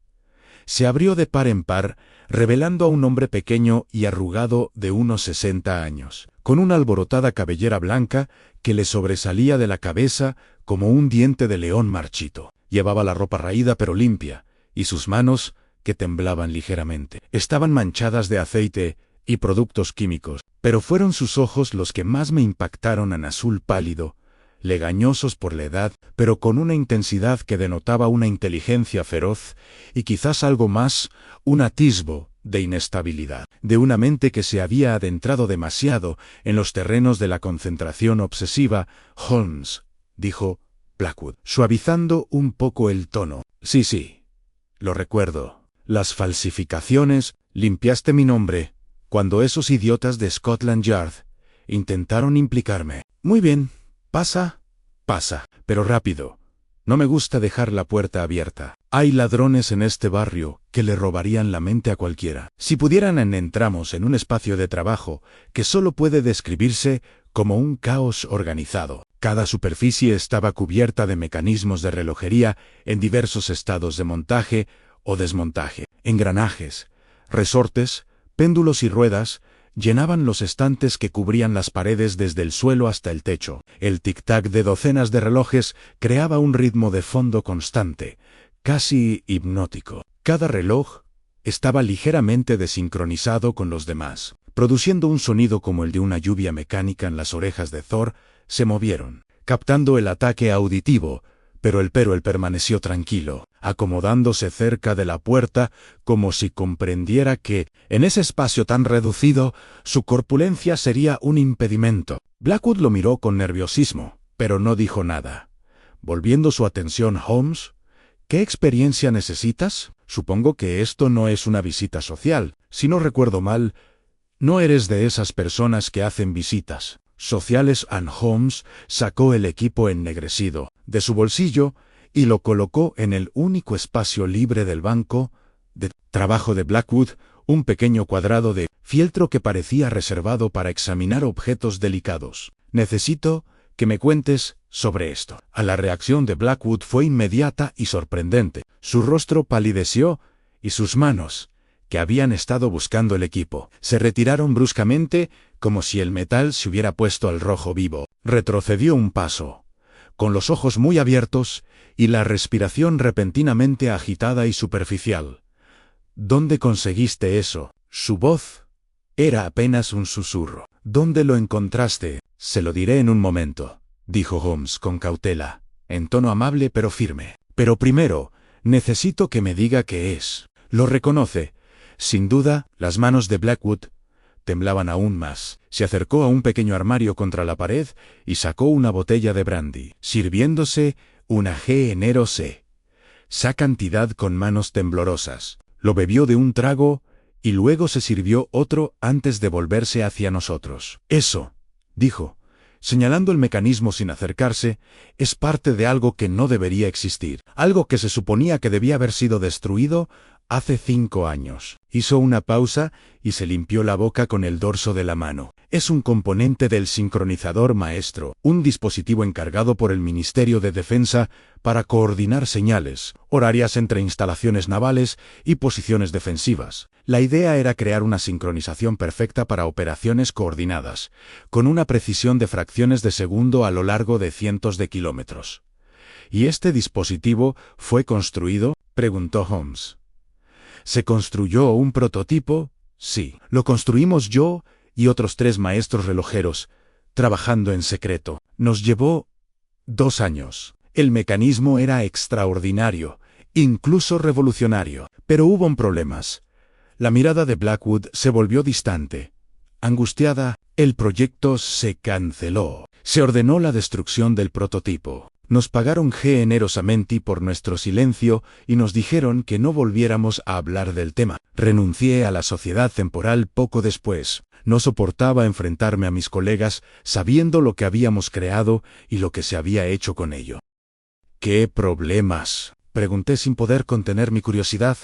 Se abrió de par en par, revelando a un hombre pequeño y arrugado de unos 60 años, con una alborotada cabellera blanca que le sobresalía de la cabeza como un diente de león marchito. Llevaba la ropa raída pero limpia, y sus manos, que temblaban ligeramente, estaban manchadas de aceite y productos químicos, pero fueron sus ojos los que más me impactaron, en azul pálido, legañosos por la edad, pero con una intensidad que denotaba una inteligencia feroz y quizás algo más, un atisbo de inestabilidad, de una mente que se había adentrado demasiado en los terrenos de la concentración obsesiva. «Holmes», dijo Blackwood, suavizando un poco el tono. Sí, lo recuerdo. Las falsificaciones, limpiaste mi nombre cuando esos idiotas de Scotland Yard intentaron implicarme. Muy bien. Pasa, pero rápido. No me gusta dejar la puerta abierta. Hay ladrones en este barrio que le robarían la mente a cualquiera. Si pudieran, entramos en un espacio de trabajo que solo puede describirse como un caos organizado. Cada superficie estaba cubierta de mecanismos de relojería en diversos estados de montaje o desmontaje. Engranajes, resortes, péndulos y ruedas llenaban los estantes que cubrían las paredes desde el suelo hasta el techo. El tic-tac de docenas de relojes creaba un ritmo de fondo constante, casi hipnótico. Cada reloj estaba ligeramente desincronizado con los demás, produciendo un sonido como el de una lluvia mecánica. En las orejas de Thor se movieron, captando el ataque auditivo, pero él permaneció tranquilo, acomodándose cerca de la puerta como si comprendiera que, en ese espacio tan reducido, su corpulencia sería un impedimento. Blackwood lo miró con nerviosismo, pero no dijo nada. Volviendo su atención, «Holmes, ¿qué experiencia necesitas? Supongo que esto no es una visita social. Si no recuerdo mal, no eres de esas personas que hacen visitas sociales». Holmes sacó el equipo ennegrecido de su bolsillo y lo colocó en el único espacio libre del banco de trabajo de Blackwood, un pequeño cuadrado de fieltro que parecía reservado para examinar objetos delicados. «Necesito que me cuentes sobre esto». La reacción de Blackwood fue inmediata y sorprendente. Su rostro palideció y sus manos, que habían estado buscando el equipo, se retiraron bruscamente, como si el metal se hubiera puesto al rojo vivo. Retrocedió un paso, con los ojos muy abiertos y la respiración repentinamente agitada y superficial. «¿Dónde conseguiste eso?» Su voz era apenas un susurro. «¿Dónde lo encontraste?» «Se lo diré en un momento», dijo Holmes con cautela, en tono amable pero firme. «Pero primero, necesito que me diga qué es. ¿Lo reconoce?» Sin duda, las manos de Blackwood temblaban aún más. Se acercó a un pequeño armario contra la pared y sacó una botella de brandy, sirviéndose una GNC. Esa cantidad con manos temblorosas. Lo bebió de un trago y luego se sirvió otro antes de volverse hacia nosotros. «Eso», dijo, señalando el mecanismo sin acercarse, «es parte de algo que no debería existir. Algo que se suponía que debía haber sido destruido hace 5 años». Hizo una pausa y se limpió la boca con el dorso de la mano. «Es un componente del sincronizador maestro, un dispositivo encargado por el Ministerio de Defensa para coordinar señales horarias entre instalaciones navales y posiciones defensivas. La idea era crear una sincronización perfecta para operaciones coordinadas, con una precisión de fracciones de segundo a lo largo de cientos de kilómetros». «¿Y este dispositivo fue construido?», preguntó Holmes. «¿Se construyó un prototipo?» «Sí. Lo construimos yo y otros 3 maestros relojeros, trabajando en secreto. Nos llevó 2 años. El mecanismo era extraordinario, incluso revolucionario. Pero hubo problemas». La mirada de Blackwood se volvió distante. Angustiada, «El proyecto se canceló. Se ordenó la destrucción del prototipo. Nos pagaron generosamente por nuestro silencio y nos dijeron que no volviéramos a hablar del tema. Renuncié a la sociedad temporal poco después. No soportaba enfrentarme a mis colegas sabiendo lo que habíamos creado y lo que se había hecho con ello». «¿Qué problemas?», pregunté sin poder contener mi curiosidad.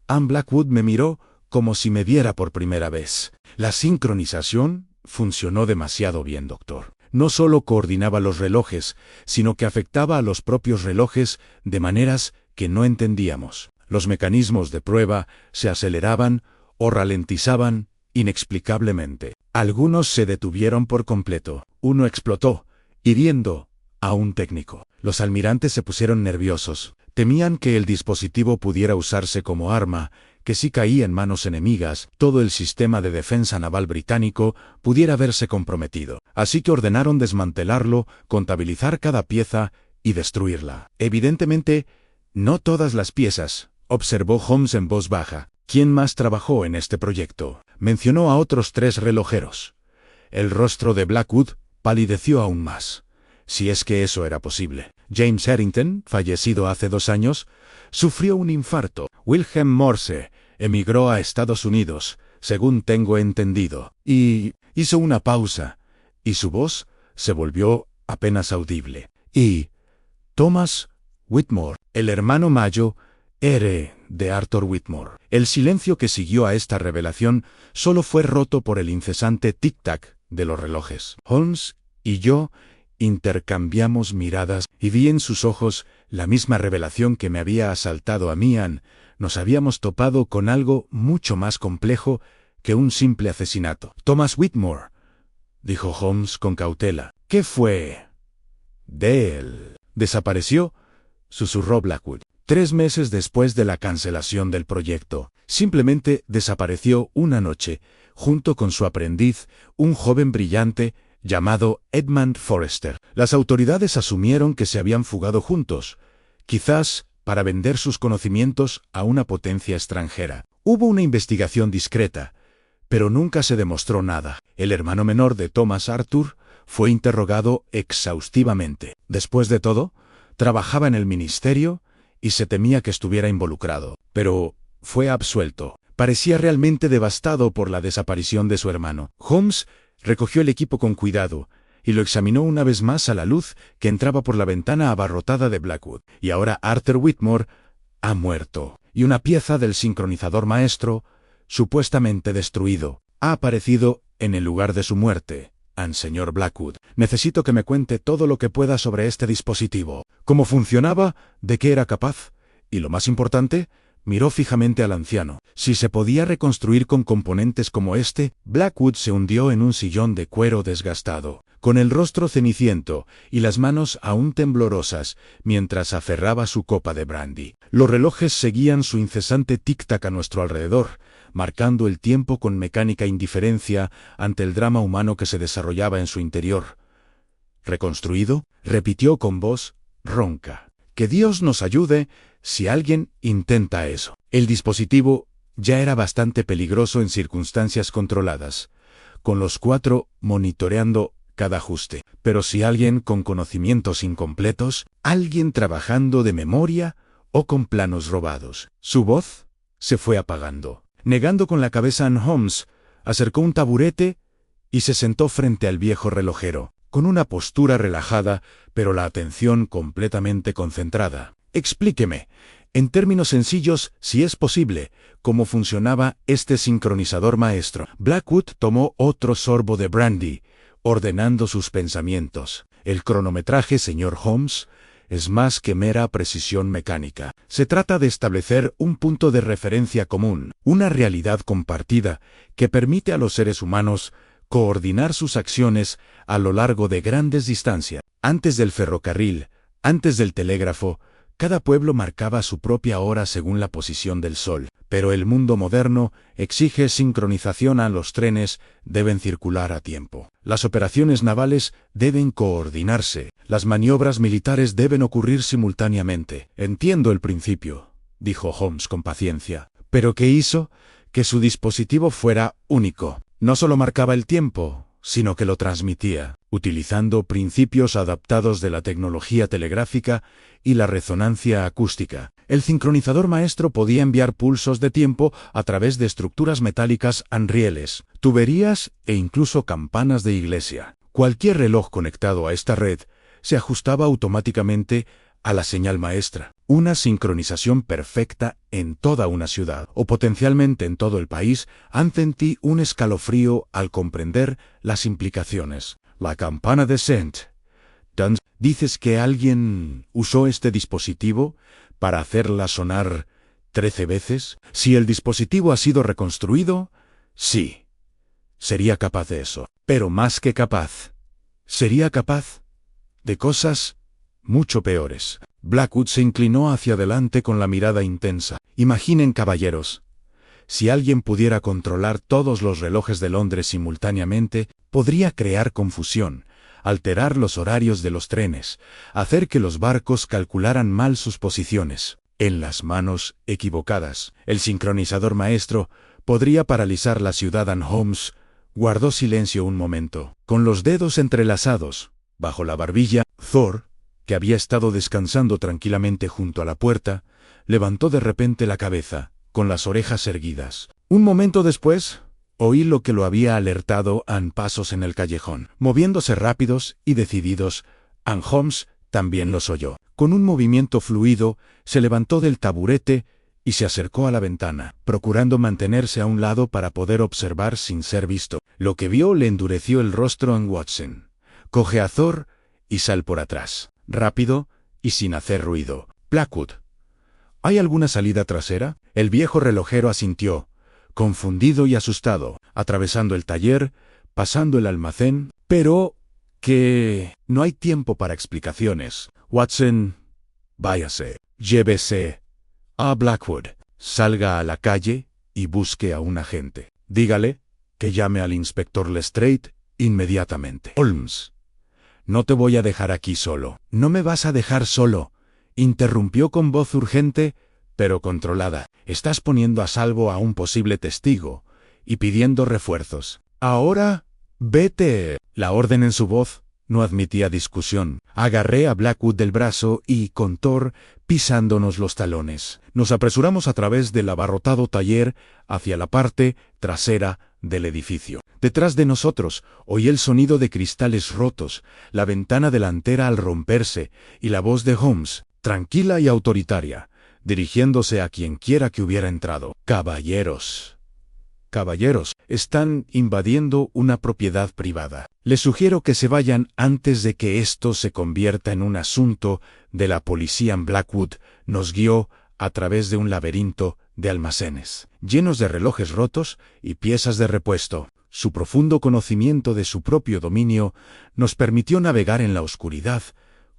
Anne Blackwood me miró como si me viera por primera vez. «La sincronización funcionó demasiado bien, doctor. No solo coordinaba los relojes, sino que afectaba a los propios relojes de maneras que no entendíamos. Los mecanismos de prueba se aceleraban o ralentizaban inexplicablemente. Algunos se detuvieron por completo. Uno explotó, hiriendo a un técnico. Los almirantes se pusieron nerviosos. Temían que el dispositivo pudiera usarse como arma, que si caía en manos enemigas, todo el sistema de defensa naval británico pudiera verse comprometido. Así que ordenaron desmantelarlo, contabilizar cada pieza y destruirla. Evidentemente, no todas las piezas, observó Holmes en voz baja. ¿Quién más trabajó en este proyecto? Mencionó a otros 3 relojeros. El rostro de Blackwood palideció aún más. Si es que eso era posible. James Harrington, fallecido hace 2 años, sufrió un infarto. Wilhelm Morse emigró a Estados Unidos, según tengo entendido. Y hizo una pausa, y su voz se volvió apenas audible. Y Thomas Whitmore, el hermano mayo, de Arthur Whitmore. El silencio que siguió a esta revelación solo fue roto por el incesante tic-tac de los relojes. Holmes y yo intercambiamos miradas y vi en sus ojos la misma revelación que me había asaltado a mí. Nos habíamos topado con algo mucho más complejo que un simple asesinato. Thomas Whitmore, dijo Holmes con cautela. ¿Qué fue de él? ¿Desapareció?, susurró Blackwood. 3 meses después de la cancelación del proyecto, simplemente desapareció una noche, junto con su aprendiz, un joven brillante llamado Edmund Forrester. Las autoridades asumieron que se habían fugado juntos, quizás para vender sus conocimientos a una potencia extranjera. Hubo una investigación discreta, pero nunca se demostró nada. El hermano menor de Thomas, Arthur, fue interrogado exhaustivamente. Después de todo, trabajaba en el ministerio y se temía que estuviera involucrado. Pero fue absuelto. Parecía realmente devastado por la desaparición de su hermano. Holmes recogió el equipo con cuidado y lo examinó una vez más a la luz que entraba por la ventana abarrotada de Blackwood. Y ahora Arthur Whitmore ha muerto. Y una pieza del sincronizador maestro, supuestamente destruido, ha aparecido en el lugar de su muerte. Señor Blackwood, necesito que me cuente todo lo que pueda sobre este dispositivo. ¿Cómo funcionaba? ¿De qué era capaz? Y lo más importante, miró fijamente al anciano. Si se podía reconstruir con componentes como este. Blackwood se hundió en un sillón de cuero desgastado, con el rostro ceniciento y las manos aún temblorosas, mientras aferraba su copa de brandy. Los relojes seguían su incesante tic-tac a nuestro alrededor, marcando el tiempo con mecánica indiferencia ante el drama humano que se desarrollaba en su interior. ¿Reconstruido?, repitió con voz ronca. Que Dios nos ayude si alguien intenta eso. El dispositivo ya era bastante peligroso en circunstancias controladas, con los 4 monitoreando cada ajuste. Pero si alguien con conocimientos incompletos, alguien trabajando de memoria o con planos robados. Su voz se fue apagando. Negando con la cabeza, Holmes acercó un taburete y se sentó frente al viejo relojero, con una postura relajada, pero la atención completamente concentrada. Explíqueme, en términos sencillos, si es posible, cómo funcionaba este sincronizador maestro. Blackwood tomó otro sorbo de brandy, ordenando sus pensamientos. El cronometraje, señor Holmes, es más que mera precisión mecánica. Se trata de establecer un punto de referencia común, una realidad compartida que permite a los seres humanos coordinar sus acciones a lo largo de grandes distancias. Antes del ferrocarril, antes del telégrafo, cada pueblo marcaba su propia hora según la posición del sol. Pero el mundo moderno exige sincronización. Los trenes deben circular a tiempo. Las operaciones navales deben coordinarse. Las maniobras militares deben ocurrir simultáneamente. Entiendo el principio, dijo Holmes con paciencia. ¿Pero qué hizo? Que su dispositivo fuera único. No solo marcaba el tiempo, sino que lo transmitía, utilizando principios adaptados de la tecnología telegráfica y la resonancia acústica. El sincronizador maestro podía enviar pulsos de tiempo a través de estructuras metálicas, rieles, tuberías e incluso campanas de iglesia. Cualquier reloj conectado a esta red se ajustaba automáticamente a la señal maestra. Una sincronización perfecta en toda una ciudad, o potencialmente en todo el país. Sentí un escalofrío al comprender las implicaciones. La campana de St. Duns. ¿Dices que alguien usó este dispositivo para hacerla sonar ¿13 veces? Si el dispositivo ha sido reconstruido, sí. Sería capaz de eso. Pero más que capaz. Sería capaz de cosas mucho peores. Blackwood se inclinó hacia adelante con la mirada intensa. Imaginen, caballeros. Si alguien pudiera controlar todos los relojes de Londres simultáneamente, podría crear confusión, alterar los horarios de los trenes, hacer que los barcos calcularan mal sus posiciones, en las manos equivocadas. El sincronizador maestro podría paralizar la ciudad. Holmes guardó silencio un momento, con los dedos entrelazados, bajo la barbilla. Thor, que había estado descansando tranquilamente junto a la puerta, levantó de repente la cabeza, con las orejas erguidas. Un momento después, oí lo que lo había alertado. Pasos en el callejón, moviéndose rápidos y decididos. Holmes también los oyó. Con un movimiento fluido, se levantó del taburete y se acercó a la ventana, procurando mantenerse a un lado para poder observar sin ser visto. Lo que vio le endureció el rostro. Watson, coge a Thor y sal por atrás, rápido y sin hacer ruido. Blackwood, ¿hay alguna salida trasera? El viejo relojero asintió, confundido y asustado, atravesando el taller, pasando el almacén. Pero que no hay tiempo para explicaciones. Watson, váyase, llévese a Blackwood, salga a la calle y busque a un agente. Dígale que llame al inspector Lestrade inmediatamente. Holmes, no te voy a dejar aquí solo. No me vas a dejar solo, interrumpió con voz urgente, pero controlada. Estás poniendo a salvo a un posible testigo y pidiendo refuerzos. Ahora, vete. La orden en su voz no admitía discusión. Agarré a Blackwood del brazo y, con Thor pisándonos los talones, nos apresuramos a través del abarrotado taller hacia la parte trasera del edificio. Detrás de nosotros oí el sonido de cristales rotos, la ventana delantera al romperse y la voz de Holmes, tranquila y autoritaria, dirigiéndose a quien quiera que hubiera entrado. Caballeros, están invadiendo una propiedad privada. Les sugiero que se vayan antes de que esto se convierta en un asunto de la policía. Blackwood nos guió a través de un laberinto de almacenes, llenos de relojes rotos y piezas de repuesto. Su profundo conocimiento de su propio dominio nos permitió navegar en la oscuridad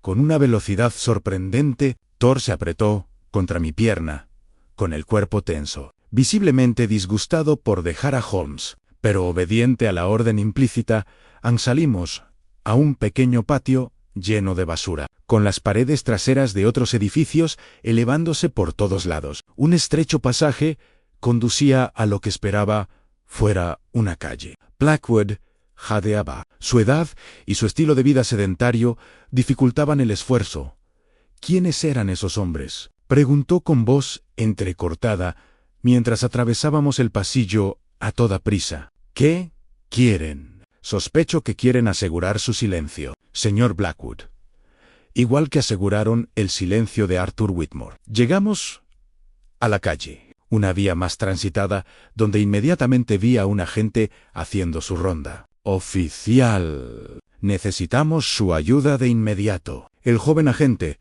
con una velocidad sorprendente. Thor se apretó contra mi pierna, con el cuerpo tenso, visiblemente disgustado por dejar a Holmes, pero obediente a la orden implícita. Salimos a un pequeño patio lleno de basura, con las paredes traseras de otros edificios elevándose por todos lados. Un estrecho pasaje conducía a lo que esperaba fuera una calle. Blackwood jadeaba. Su edad y su estilo de vida sedentario dificultaban el esfuerzo. ¿Quiénes eran esos hombres?, preguntó con voz entrecortada mientras atravesábamos el pasillo a toda prisa. ¿Qué quieren? Sospecho que quieren asegurar su silencio, señor Blackwood. Igual que aseguraron el silencio de Arthur Whitmore. Llegamos a la calle, una vía más transitada, donde inmediatamente vi a un agente haciendo su ronda. Oficial, necesitamos su ayuda de inmediato. El joven agente,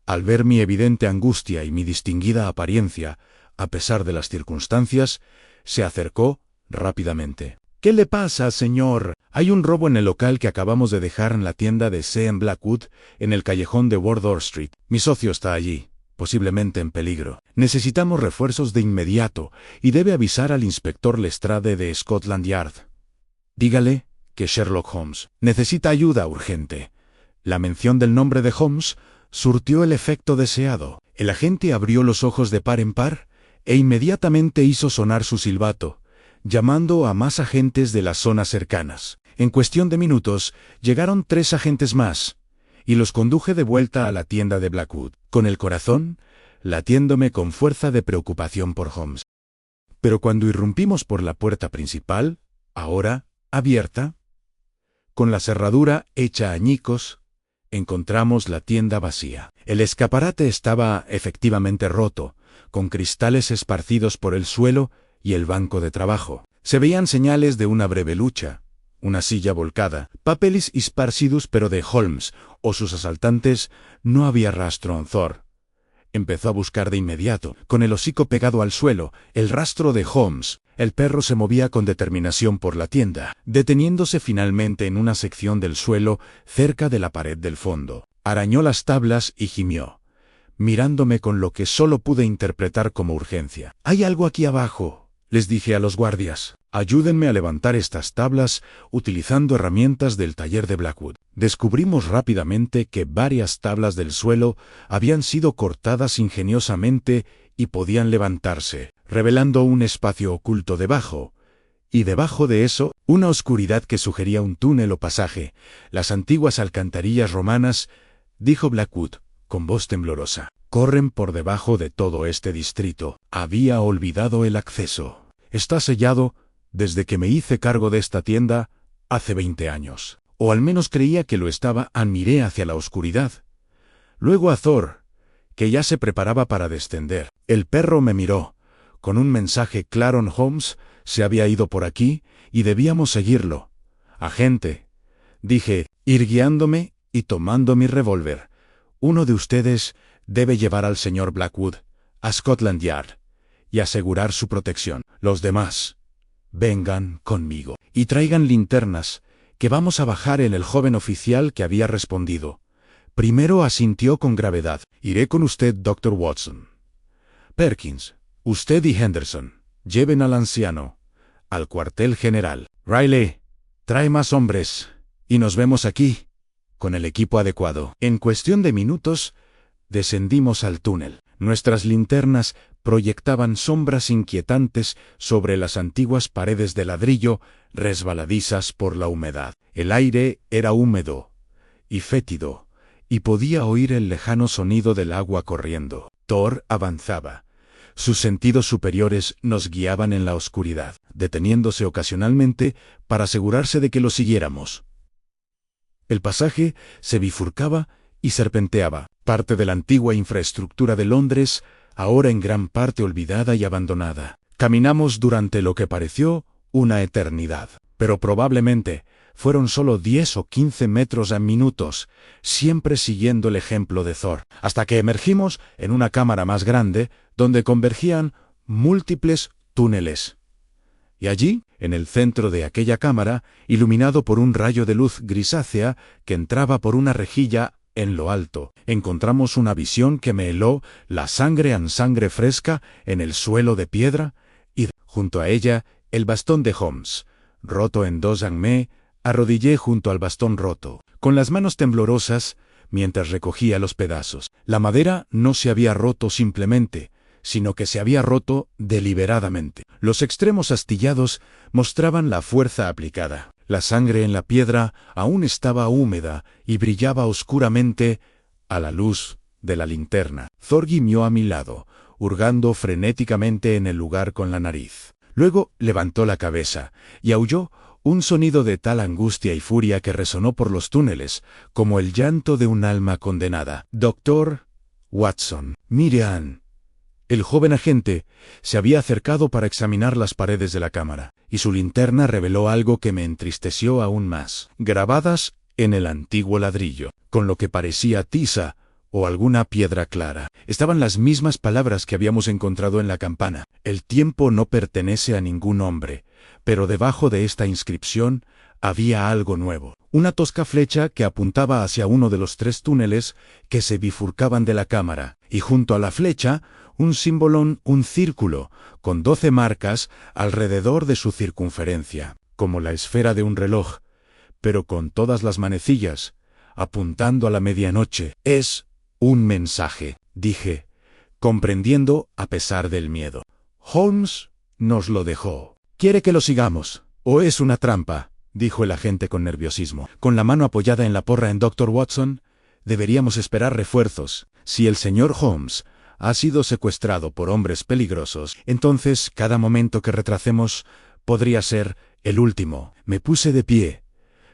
al ver mi evidente angustia y mi distinguida apariencia, a pesar de las circunstancias, se acercó rápidamente. ¿Qué le pasa, señor? Hay un robo en el local que acabamos de dejar en la tienda de C. Blackwood, en el callejón de Wardour Street. Mi socio está allí, posiblemente en peligro. Necesitamos refuerzos de inmediato y debe avisar al inspector Lestrade de Scotland Yard. Dígale que Sherlock Holmes necesita ayuda urgente. La mención del nombre de Holmes surtió el efecto deseado. El agente abrió los ojos de par en par e inmediatamente hizo sonar su silbato, llamando a más agentes de las zonas cercanas. En cuestión de minutos, llegaron 3 agentes más, y los conduje de vuelta a la tienda de Blackwood, con el corazón latiéndome con fuerza de preocupación por Holmes. Pero cuando irrumpimos por la puerta principal, ahora abierta, con la cerradura hecha añicos, encontramos la tienda vacía. El escaparate estaba efectivamente roto, con cristales esparcidos por el suelo y el banco de trabajo. Se veían señales de una breve lucha, una silla volcada, papeles esparcidos, pero de Holmes o sus asaltantes no había rastro. Thor Empezó a buscar de inmediato, con el hocico pegado al suelo, el rastro de Holmes. El perro se movía con determinación por la tienda, deteniéndose finalmente en una sección del suelo cerca de la pared del fondo. Arañó las tablas y gimió, mirándome con lo que solo pude interpretar como urgencia. «Hay algo aquí abajo», les dije a los guardias. «Ayúdenme a levantar estas tablas utilizando herramientas del taller de Blackwood». Descubrimos rápidamente que varias tablas del suelo habían sido cortadas ingeniosamente y podían levantarse, revelando un espacio oculto debajo. Y debajo de eso, una oscuridad que sugería un túnel o pasaje. «Las antiguas alcantarillas romanas», dijo Blackwood, con voz temblorosa, «corren por debajo de todo este distrito. Había olvidado el acceso. Está sellado desde que me hice cargo de esta tienda hace 20 años. O al menos creía que lo estaba». Miré hacia la oscuridad. Luego a Thor, que ya se preparaba para descender. El perro me miró, con un mensaje claro. Holmes se había ido por aquí y debíamos seguirlo. «Agente», dije, ir guiándome y tomando mi revólver, «uno de ustedes debe llevar al señor Blackwood a Scotland Yard y asegurar su protección. Los demás, vengan conmigo y traigan linternas, que vamos a bajar». El joven oficial que había respondido primero asintió con gravedad. «Iré con usted, Dr. Watson. Perkins, usted y Henderson, lleven al anciano al cuartel general. Riley, trae más hombres y nos vemos aquí con el equipo adecuado». En cuestión de minutos, descendimos al túnel. Nuestras linternas proyectaban sombras inquietantes sobre las antiguas paredes de ladrillo resbaladizas por la humedad. El aire era húmedo y fétido, y podía oír el lejano sonido del agua corriendo. Thor avanzaba. Sus sentidos superiores nos guiaban en la oscuridad, deteniéndose ocasionalmente para asegurarse de que lo siguiéramos. El pasaje se bifurcaba y serpenteaba, parte de la antigua infraestructura de Londres, ahora en gran parte olvidada y abandonada. Caminamos durante lo que pareció una eternidad, pero probablemente fueron solo 10 o 15 metros a minutos, siempre siguiendo el ejemplo de Thor, hasta que emergimos en una cámara más grande, donde convergían múltiples túneles. Y allí, en el centro de aquella cámara, iluminado por un rayo de luz grisácea que entraba por una rejilla en lo alto, encontramos una visión que me heló la sangre en sangre fresca en el suelo de piedra, y, junto a ella, el bastón de Holmes, roto en dos. Me arrodillé junto al bastón roto, con las manos temblorosas, mientras recogía los pedazos. La madera no se había roto simplemente, sino que se había roto deliberadamente. Los extremos astillados mostraban la fuerza aplicada. La sangre en la piedra aún estaba húmeda y brillaba oscuramente a la luz de la linterna. Thor gimió a mi lado, hurgando frenéticamente en el lugar con la nariz. Luego levantó la cabeza y aulló, un sonido de tal angustia y furia que resonó por los túneles, como el llanto de un alma condenada. «Doctor Watson, Miriam». El joven agente se había acercado para examinar las paredes de la cámara, y su linterna reveló algo que me entristeció aún más. Grabadas en el antiguo ladrillo, con lo que parecía tiza o alguna piedra clara, estaban las mismas palabras que habíamos encontrado en la campana. «El tiempo no pertenece a ningún hombre», pero debajo de esta inscripción había algo nuevo. Una tosca flecha que apuntaba hacia uno de los 3 túneles que se bifurcaban de la cámara, y junto a la flecha, un símbolo, un círculo, con 12 marcas alrededor de su circunferencia, como la esfera de un reloj, pero con todas las manecillas, apuntando a la medianoche. «Es un mensaje», dije, comprendiendo a pesar del miedo. «Holmes nos lo dejó. ¿Quiere que lo sigamos? ¿O es una trampa?», dijo el agente con nerviosismo, con la mano apoyada en la porra. «En Dr. Watson, deberíamos esperar refuerzos. Si el señor Holmes ha sido secuestrado por hombres peligrosos, entonces cada momento que retrasemos podría ser el último». Me puse de pie,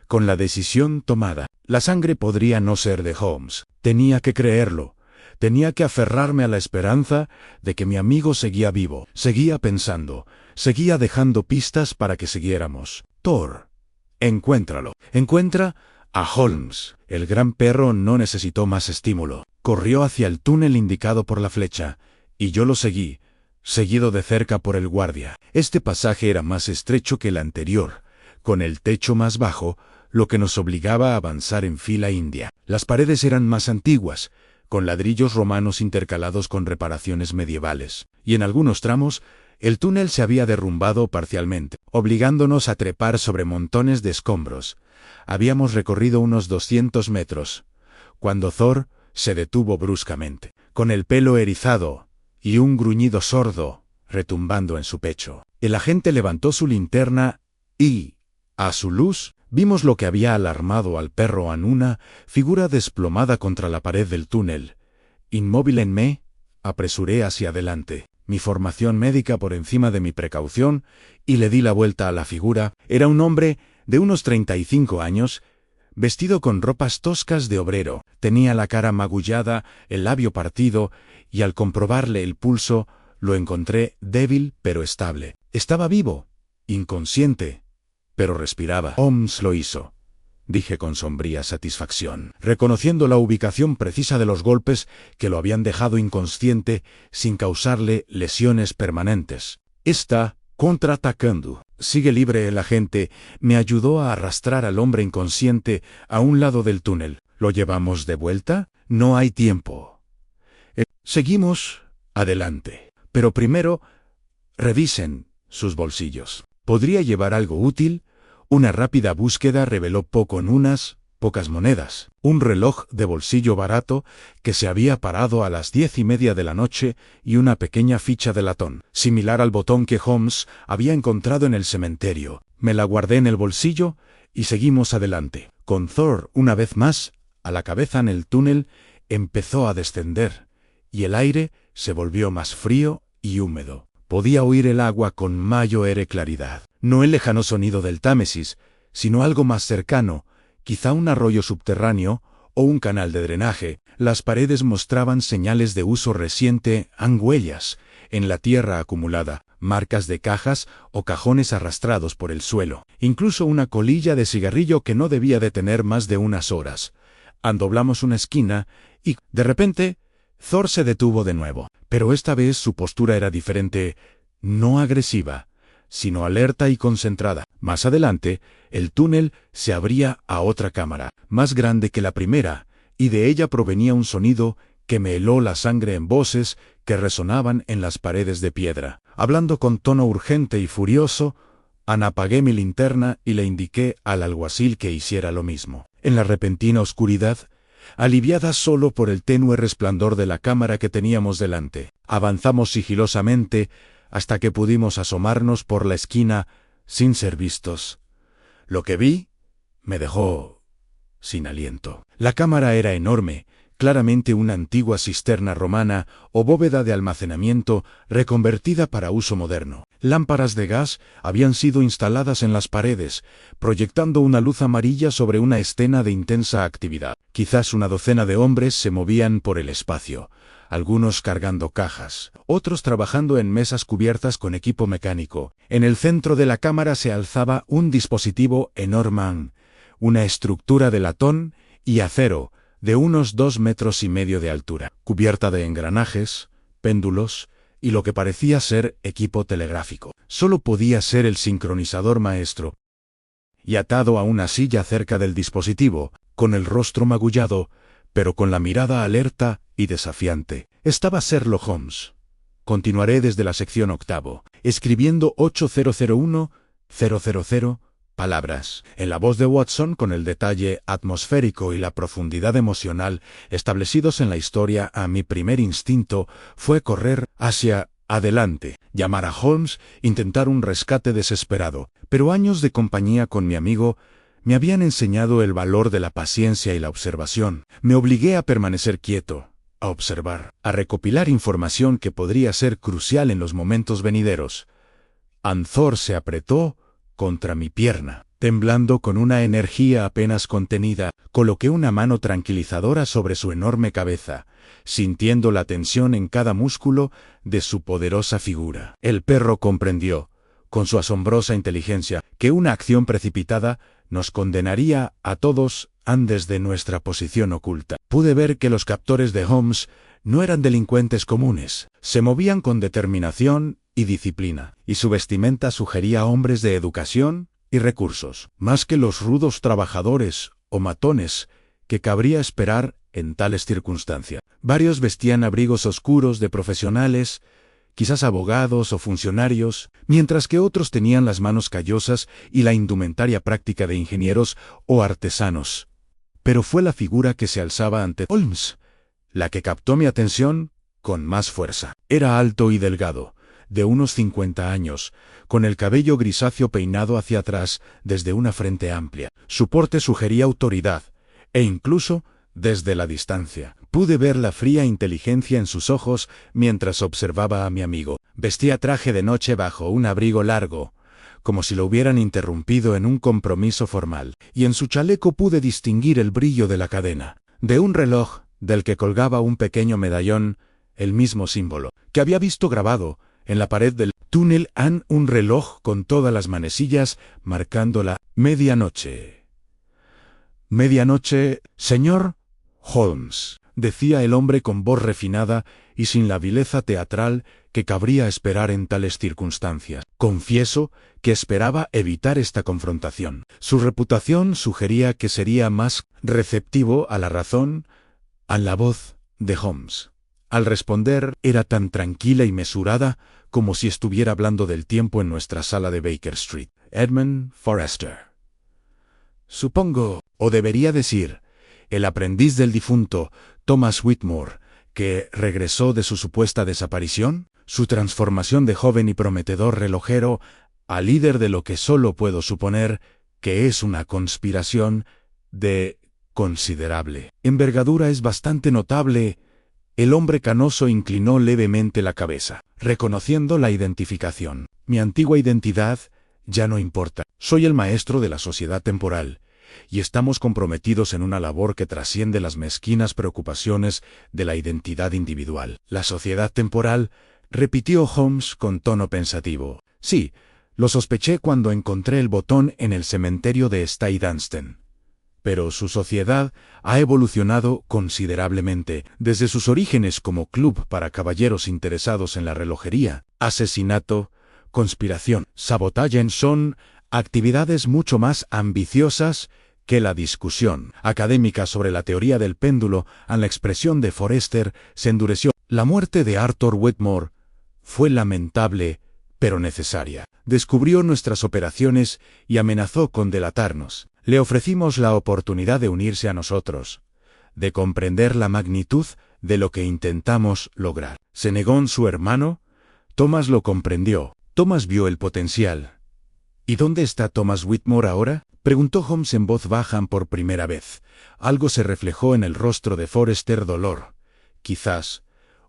con la decisión tomada. La sangre podría no ser de Holmes. Tenía que creerlo. Tenía que aferrarme a la esperanza de que mi amigo seguía vivo. Seguía pensando. Seguía dejando pistas para que siguiéramos. «Thor, encuéntralo. Encuentra a Holmes». El gran perro no necesitó más estímulo. corrió hacia el túnel indicado por la flecha, y yo lo seguí, seguido de cerca por el guardia. Este pasaje era más estrecho que el anterior, con el techo más bajo, lo que nos obligaba a avanzar en fila india. Las paredes eran más antiguas, con ladrillos romanos intercalados con reparaciones medievales, y en algunos tramos, el túnel se había derrumbado parcialmente, obligándonos a trepar sobre montones de escombros. Habíamos recorrido unos 200 metros, cuando Thor se detuvo bruscamente, con el pelo erizado y un gruñido sordo retumbando en su pecho. El agente levantó su linterna y, a su luz, vimos lo que había alarmado al perro en una figura desplomada contra la pared del túnel. Inmóvil en me, apresuré hacia adelante, mi formación médica por encima de mi precaución, y le di la vuelta a la figura. Era un hombre de unos 35 años, vestido con ropas toscas de obrero. Tenía la cara magullada, el labio partido, y al comprobarle el pulso, lo encontré débil pero estable. Estaba vivo, inconsciente, pero respiraba. Holmes lo hizo, dije con sombría satisfacción, reconociendo la ubicación precisa de los golpes que lo habían dejado inconsciente sin causarle lesiones permanentes. Está contraatacando. Sigue libre. El agente me ayudó a arrastrar al hombre inconsciente a un lado del túnel. ¿Lo llevamos de vuelta? No hay tiempo. Seguimos adelante. Pero primero, revisen sus bolsillos. ¿Podría llevar algo útil? Una rápida búsqueda reveló pocas monedas. Un reloj de bolsillo barato que se había parado a las 10:30 de la noche y una pequeña ficha de latón, similar al botón que Holmes había encontrado en el cementerio. Me la guardé en el bolsillo y seguimos adelante. Con Thor, una vez más, a la cabeza en el túnel, empezó a descender, y el aire se volvió más frío y húmedo. Podía oír el agua con mayor claridad. No el lejano sonido del Támesis, sino algo más cercano, quizá un arroyo subterráneo o un canal de drenaje. Las paredes mostraban señales de uso reciente, huellas en la tierra acumulada, marcas de cajas o cajones arrastrados por el suelo, incluso una colilla de cigarrillo que no debía de tener más de unas horas. Doblamos una esquina y, de repente, Thor se detuvo de nuevo, pero esta vez su postura era diferente, no agresiva, sino alerta y concentrada. Más adelante, el túnel se abría a otra cámara, más grande que la primera, y de ella provenía un sonido que me heló la sangre en voces que resonaban en las paredes de piedra. Hablando con tono urgente y furioso, apagué mi linterna y le indiqué al alguacil que hiciera lo mismo. En la repentina oscuridad, aliviada solo por el tenue resplandor de la cámara que teníamos delante, avanzamos sigilosamente hasta que pudimos asomarnos por la esquina sin ser vistos. Lo que vi me dejó sin aliento. La cámara era enorme, claramente una antigua cisterna romana o bóveda de almacenamiento reconvertida para uso moderno. Lámparas de gas habían sido instaladas en las paredes, proyectando una luz amarilla sobre una escena de intensa actividad. Quizás una docena de hombres se movían por el espacio, algunos cargando cajas, otros trabajando en mesas cubiertas con equipo mecánico. En el centro de la cámara se alzaba un dispositivo enorme, una estructura de latón y acero, de unos 2,5 metros de altura, cubierta de engranajes, péndulos y lo que parecía ser equipo telegráfico. Solo podía ser el sincronizador maestro. Y atado a una silla cerca del dispositivo, con el rostro magullado, pero con la mirada alerta y desafiante, estaba Sherlock Holmes. Continuaré desde la sección 8, escribiendo 8001-000 palabras, en la voz de Watson, con el detalle atmosférico y la profundidad emocional establecidos en la historia. Mi primer instinto fue correr hacia adelante, llamar a Holmes, intentar un rescate desesperado, pero años de compañía con mi amigo me habían enseñado el valor de la paciencia y la observación. Me obligué a permanecer quieto, a observar, a recopilar información que podría ser crucial en los momentos venideros. Thor se apretó contra mi pierna. Temblando con una energía apenas contenida, coloqué una mano tranquilizadora sobre su enorme cabeza, sintiendo la tensión en cada músculo de su poderosa figura. El perro comprendió, con su asombrosa inteligencia, que una acción precipitada nos condenaría a todos desde nuestra posición oculta. Pude ver que los captores de Holmes no eran delincuentes comunes. Se movían con determinación y disciplina, y su vestimenta sugería hombres de educación y recursos, más que los rudos trabajadores o matones que cabría esperar en tales circunstancias. Varios vestían abrigos oscuros de profesionales, quizás abogados o funcionarios, mientras que otros tenían las manos callosas y la indumentaria práctica de ingenieros o artesanos. Pero fue la figura que se alzaba ante Holmes la que captó mi atención con más fuerza. Era alto y delgado, de unos 50 años, con el cabello grisáceo peinado hacia atrás desde una frente amplia. Su porte sugería autoridad, e incluso, desde la distancia, pude ver la fría inteligencia en sus ojos mientras observaba a mi amigo. Vestía traje de noche bajo un abrigo largo, como si lo hubieran interrumpido en un compromiso formal, y en su chaleco pude distinguir el brillo de la cadena, de un reloj del que colgaba un pequeño medallón, el mismo símbolo, que había visto grabado en la pared del túnel, un reloj con todas las manecillas marcando la medianoche. «Medianoche, señor Holmes», decía el hombre con voz refinada y sin la vileza teatral que cabría esperar en tales circunstancias. Confieso que esperaba evitar esta confrontación. Su reputación sugería que sería más receptivo a la razón, a la voz de Holmes. Al responder, era tan tranquila y mesurada como si estuviera hablando del tiempo en nuestra sala de Baker Street. «Edmund Forrester. Supongo, o debería decir, el aprendiz del difunto Thomas Whitmore, que regresó de su supuesta desaparición, su transformación de joven y prometedor relojero a líder de lo que solo puedo suponer que es una conspiración de considerable envergadura es bastante notable». El hombre canoso inclinó levemente la cabeza, reconociendo la identificación. «Mi antigua identidad ya no importa. Soy el maestro de la sociedad temporal, y estamos comprometidos en una labor que trasciende las mezquinas preocupaciones de la identidad individual». «La sociedad temporal», repitió Holmes con tono pensativo. «Sí, lo sospeché cuando encontré el botón en el cementerio de Stuyvesant. Pero su sociedad ha evolucionado considerablemente desde sus orígenes como club para caballeros interesados en la relojería. Asesinato, conspiración, sabotaje son actividades mucho más ambiciosas que la discusión académica sobre la teoría del péndulo. A la expresión de Forrester se endureció. La muerte de Arthur Whitmore fue lamentable, pero necesaria. Descubrió nuestras operaciones y amenazó con delatarnos. Le ofrecimos la oportunidad de unirse a nosotros, de comprender la magnitud de lo que intentamos lograr. ¿Se negó su hermano? Thomas lo comprendió. Thomas vio el potencial. «¿Y dónde está Thomas Whitmore ahora?», preguntó Holmes en voz baja por primera vez. Algo se reflejó en el rostro de Forrester: dolor, quizás,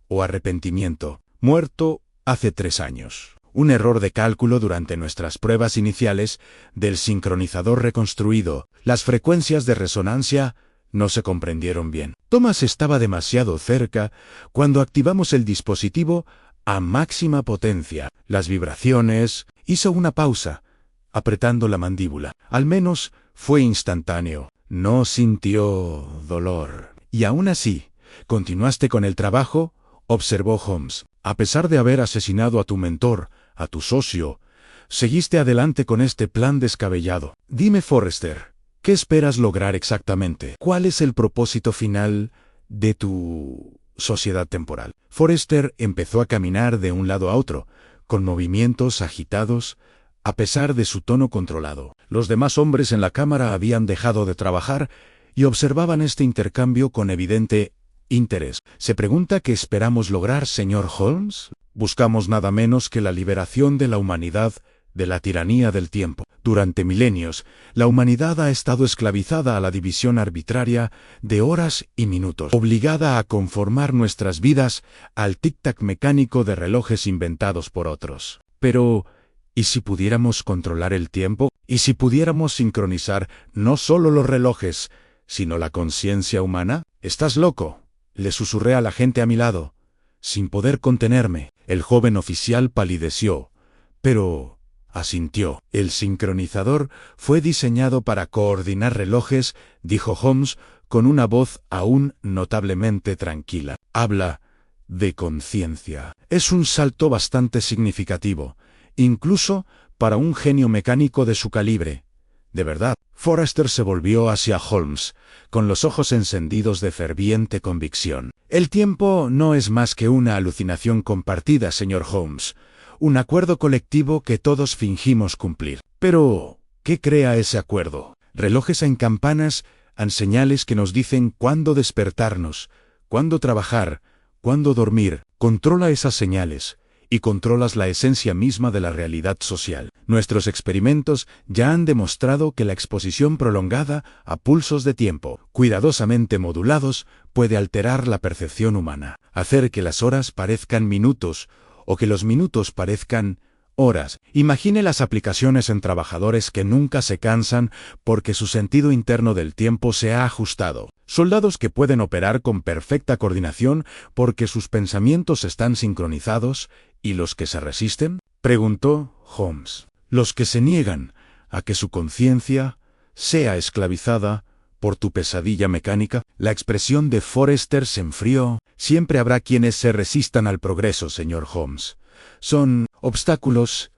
o arrepentimiento. «Muerto hace 3 años. Un error de cálculo durante nuestras pruebas iniciales del sincronizador reconstruido. Las frecuencias de resonancia no se comprendieron bien. Thomas estaba demasiado cerca cuando activamos el dispositivo a máxima potencia. Las vibraciones». Hizo una pausa, apretando la mandíbula. «Al menos fue instantáneo. No sintió dolor». «Y aún así, ¿continuaste con el trabajo?», observó Holmes. «A pesar de haber asesinado a tu mentor, a tu socio, seguiste adelante con este plan descabellado. Dime, Forrester, ¿qué esperas lograr exactamente? ¿Cuál es el propósito final de tu sociedad temporal?» Forrester empezó a caminar de un lado a otro, con movimientos agitados, a pesar de su tono controlado. Los demás hombres en la cámara habían dejado de trabajar y observaban este intercambio con evidente interés. «¿Se pregunta qué esperamos lograr, señor Holmes? Buscamos nada menos que la liberación de la humanidad de la tiranía del tiempo. Durante milenios, la humanidad ha estado esclavizada a la división arbitraria de horas y minutos, obligada a conformar nuestras vidas al tic-tac mecánico de relojes inventados por otros. Pero, ¿y si pudiéramos controlar el tiempo? ¿Y si pudiéramos sincronizar no solo los relojes, sino la conciencia humana?» «Estás loco», le susurré a la gente a mi lado, sin poder contenerme. El joven oficial palideció, pero asintió. «El sincronizador fue diseñado para coordinar relojes», dijo Holmes con una voz aún notablemente tranquila. Habla de conciencia. Es un salto bastante significativo, incluso para un genio mecánico de su calibre. De verdad. Forrester se volvió hacia Holmes, con los ojos encendidos de ferviente convicción. El tiempo no es más que una alucinación compartida, señor Holmes, un acuerdo colectivo que todos fingimos cumplir. Pero, ¿qué crea ese acuerdo? Relojes en campanas han señales que nos dicen cuándo despertarnos, cuándo trabajar, cuándo dormir. Controla esas señales y controlas la esencia misma de la realidad social. Nuestros experimentos ya han demostrado que la exposición prolongada a pulsos de tiempo, cuidadosamente modulados, puede alterar la percepción humana, hacer que las horas parezcan minutos o que los minutos parezcan horas. Imagine las aplicaciones en trabajadores que nunca se cansan porque su sentido interno del tiempo se ha ajustado. Soldados que pueden operar con perfecta coordinación porque sus pensamientos están sincronizados. ¿Y los que se resisten?, preguntó Holmes. Los que se niegan a que su conciencia sea esclavizada por tu pesadilla mecánica. La expresión de Forrester se enfrió. Siempre habrá quienes se resistan al progreso, señor Holmes. Son obstáculos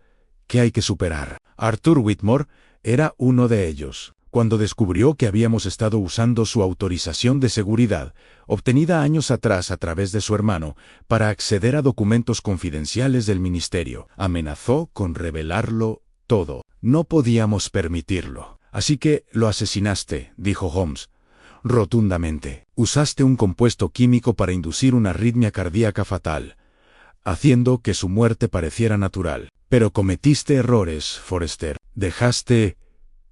que hay que superar. Arthur Whitmore era uno de ellos. Cuando descubrió que habíamos estado usando su autorización de seguridad, obtenida años atrás a través de su hermano, para acceder a documentos confidenciales del ministerio, amenazó con revelarlo todo. No podíamos permitirlo. Así que lo asesinaste, dijo Holmes, rotundamente. Usaste un compuesto químico para inducir una arritmia cardíaca fatal, haciendo que su muerte pareciera natural. Pero cometiste errores, Forrester. Dejaste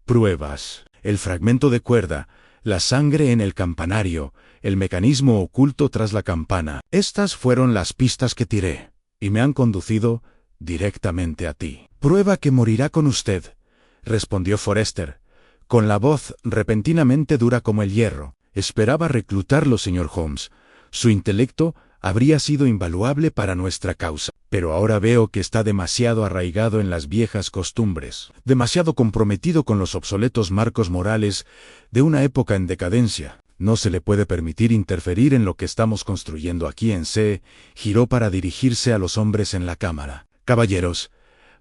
pruebas. El fragmento de cuerda, la sangre en el campanario, el mecanismo oculto tras la campana. Estas fueron las pistas que tiré, y me han conducido directamente a ti. Prueba que morirá con usted, respondió Forrester, con la voz repentinamente dura como el hierro. Esperaba reclutarlo, señor Holmes. Su intelecto habría sido invaluable para nuestra causa, pero ahora veo que está demasiado arraigado en las viejas costumbres, demasiado comprometido con los obsoletos marcos morales de una época en decadencia. No se le puede permitir interferir en lo que estamos construyendo aquí en C. Giró para dirigirse a los hombres en la cámara. Caballeros,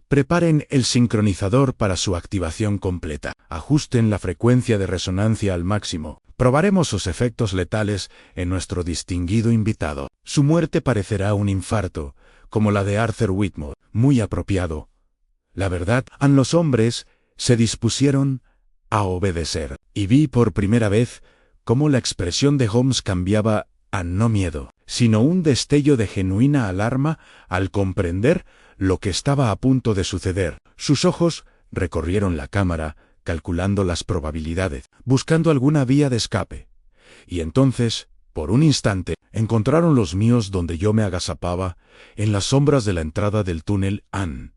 preparen el sincronizador para su activación completa. Ajusten la frecuencia de resonancia al máximo. Probaremos sus efectos letales en nuestro distinguido invitado. Su muerte parecerá un infarto, como la de Arthur Whitmore. Muy apropiado. La verdad, los hombres se dispusieron a obedecer, y vi por primera vez cómo la expresión de Holmes cambiaba a no miedo, sino un destello de genuina alarma al comprender lo que estaba a punto de suceder. Sus ojos recorrieron la cámara, calculando las probabilidades, buscando alguna vía de escape. Y entonces, por un instante, encontraron los míos donde yo me agazapaba, en las sombras de la entrada del túnel Ann.